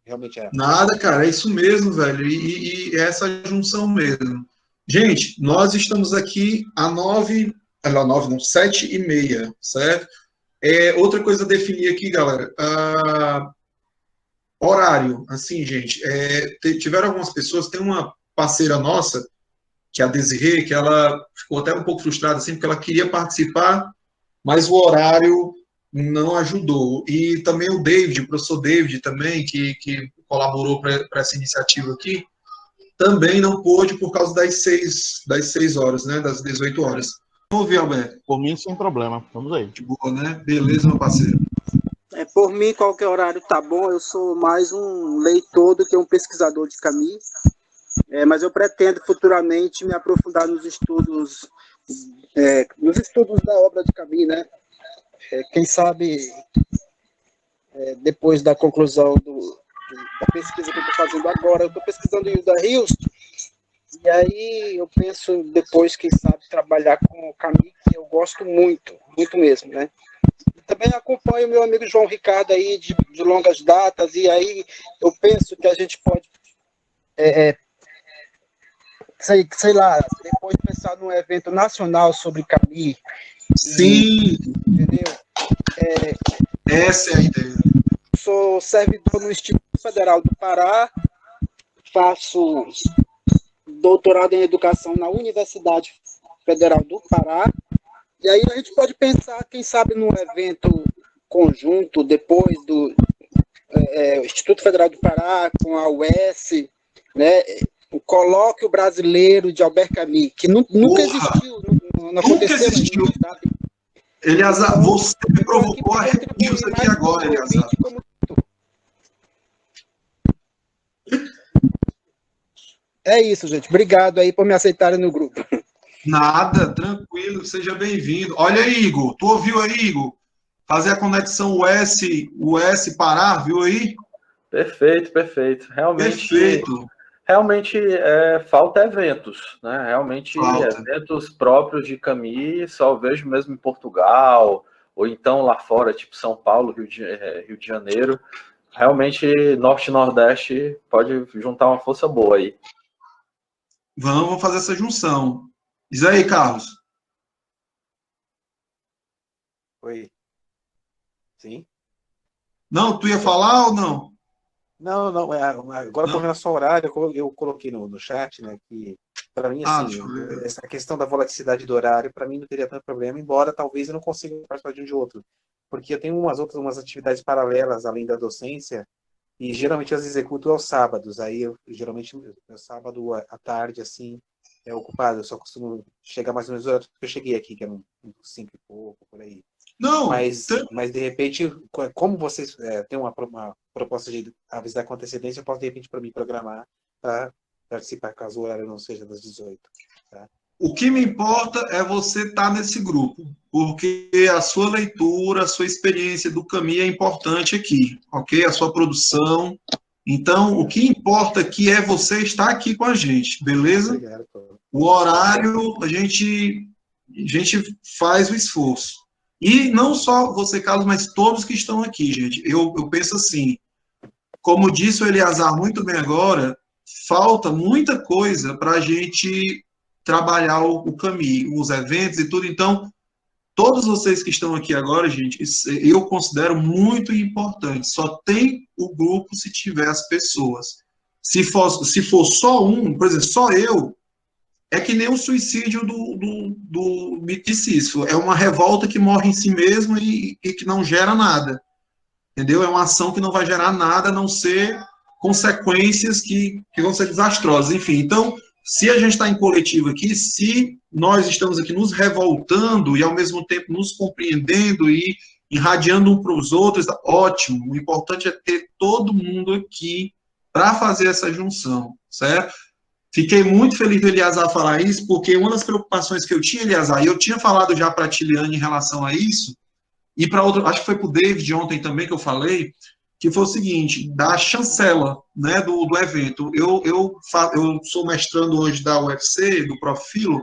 realmente é. Nada, cara, é isso mesmo, velho. E é essa junção mesmo. Gente, nós estamos aqui às 7h30, certo? Outra coisa a definir aqui, galera. Horário, assim, gente. Tiveram algumas pessoas, tem uma parceira nossa, que é a Desirê, que ela ficou até um pouco frustrada, assim, porque ela queria participar, mas o horário não ajudou. E também o David, o professor David também, que colaborou para essa iniciativa aqui, também não pôde por causa das 6 horas, né, das 18 horas. Vamos ouvir, Alberto. Por mim, sem problema. Vamos aí. De boa, né? Beleza, meu parceiro. Por mim, qualquer horário tá bom. Eu sou mais um leitor do que um pesquisador de Camus. Mas eu pretendo futuramente me aprofundar nos estudos da obra de Camus, né? Quem sabe, depois da conclusão da pesquisa que eu estou fazendo agora, eu estou pesquisando em Hilda Hilst, e aí eu penso depois, quem sabe, trabalhar com o Camus, que eu gosto muito, muito mesmo, né? Também acompanho o meu amigo João Ricardo aí de longas datas, e aí eu penso que a gente pode, sei lá, depois pensar num evento nacional sobre Camus. Sim! Entendeu? Essa é a ideia. Sou servidor no Instituto Federal do Pará, faço doutorado em educação na Universidade Federal do Pará, e aí a gente pode pensar, quem sabe, num evento conjunto, depois do Instituto Federal do Pará, com a UES, né, o colóquio brasileiro de Albert Camus, que nunca existiu, não aconteceu ainda, sabe? Eleazar, você me provocou a arrepios aqui agora, Eleazar. É isso, gente. Obrigado aí por me aceitarem no grupo. Nada, tranquilo, seja bem-vindo. Olha aí, Igor, tu ouviu aí, Igor? Fazer a conexão US Pará, viu aí? Perfeito, perfeito. Perfeito. Realmente falta eventos, né? Realmente eventos próprios de Camus, só vejo mesmo em Portugal, ou então lá fora, tipo São Paulo, Rio de Janeiro. Realmente, Norte e Nordeste pode juntar uma força boa aí. Vamos fazer essa junção. Diz aí, Carlos. Oi. Sim? Não, tu ia falar ou não? Não. Agora, com relação ao horário, eu coloquei no chat, né, que para mim, assim, essa questão da volatilidade do horário, para mim não teria tanto problema, embora talvez eu não consiga participar de um de outro. Porque eu tenho umas atividades paralelas, além da docência, e geralmente eu as executo aos sábados. Aí, geralmente, no sábado à tarde, assim, é ocupado. Eu só costumo chegar mais ou menos no horário que eu cheguei aqui, que é 5 e pouco, por aí. Não, mas de repente, como vocês têm uma proposta de avisar com antecedência, eu posso, de repente, para me programar para participar, caso o horário não seja das 18. Tá? O que me importa é você estar nesse grupo, porque a sua leitura, a sua experiência do Camus é importante aqui, ok? A sua produção. Então, o que importa aqui é você estar aqui com a gente, beleza? Obrigado, o horário, a gente faz o esforço. E não só você, Carlos, mas todos que estão aqui, gente. Eu penso assim, como disse o Eleazar muito bem agora, falta muita coisa para a gente trabalhar o caminho, os eventos e tudo. Então, todos vocês que estão aqui agora, gente, eu considero muito importante. Só tem o grupo se tiver as pessoas. Se for só um, por exemplo, só eu, é que nem o suicídio do miticício. É uma revolta que morre em si mesmo e que não gera nada. Entendeu? É uma ação que não vai gerar nada, a não ser consequências que vão ser desastrosas. Enfim, então, se a gente está em coletivo aqui, se nós estamos aqui nos revoltando e, ao mesmo tempo, nos compreendendo e irradiando um para os outros, ótimo. O importante é ter todo mundo aqui para fazer essa junção, certo? Fiquei muito feliz do Eliazar falar isso, porque uma das preocupações que eu tinha, Eliazar, e eu tinha falado já para a Tiliane em relação a isso, e para outro, acho que foi para o David ontem também que eu falei, que foi o seguinte, da chancela, né, do evento. Eu sou mestrando hoje da UFC, do Profilo,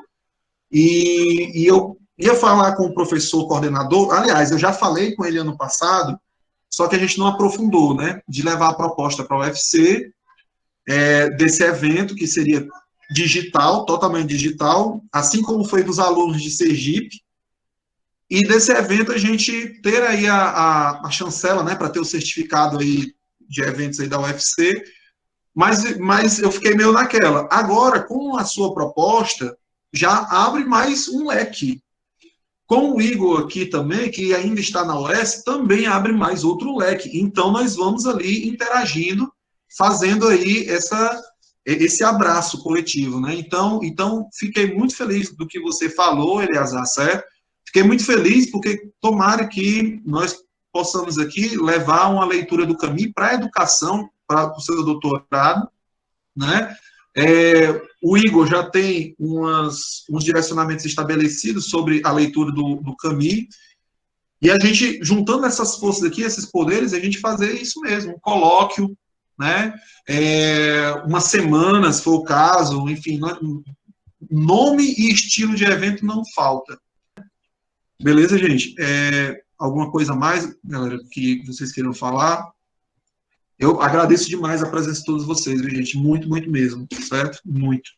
e eu ia falar com o professor coordenador, aliás, eu já falei com ele ano passado, só que a gente não aprofundou, né, de levar a proposta para a UFC, desse evento, que seria digital, totalmente digital, assim como foi dos alunos de Sergipe, e desse evento a gente ter aí a chancela, né, para ter o certificado aí de eventos aí da UFC, mas eu fiquei meio naquela. Agora, com a sua proposta, já abre mais um leque. Com o Igor aqui também, que ainda está na UES, também abre mais outro leque. Então, nós vamos ali interagindo, fazendo aí esse abraço coletivo, né? Então, fiquei muito feliz do que você falou, Eliazar, certo? Fiquei muito feliz porque tomara que nós possamos aqui levar uma leitura do caminho para a educação, para o seu doutorado, né? O Igor já tem uns direcionamentos estabelecidos sobre a leitura do Camus, e a gente, juntando essas forças aqui, esses poderes, a gente fazer isso mesmo, um colóquio, né? Uma semana, se for o caso, enfim, nome e estilo de evento não falta. Beleza, gente? Alguma coisa mais, galera, que vocês queiram falar? Eu agradeço demais a presença de todos vocês, gente? Muito, muito mesmo, certo? Muito.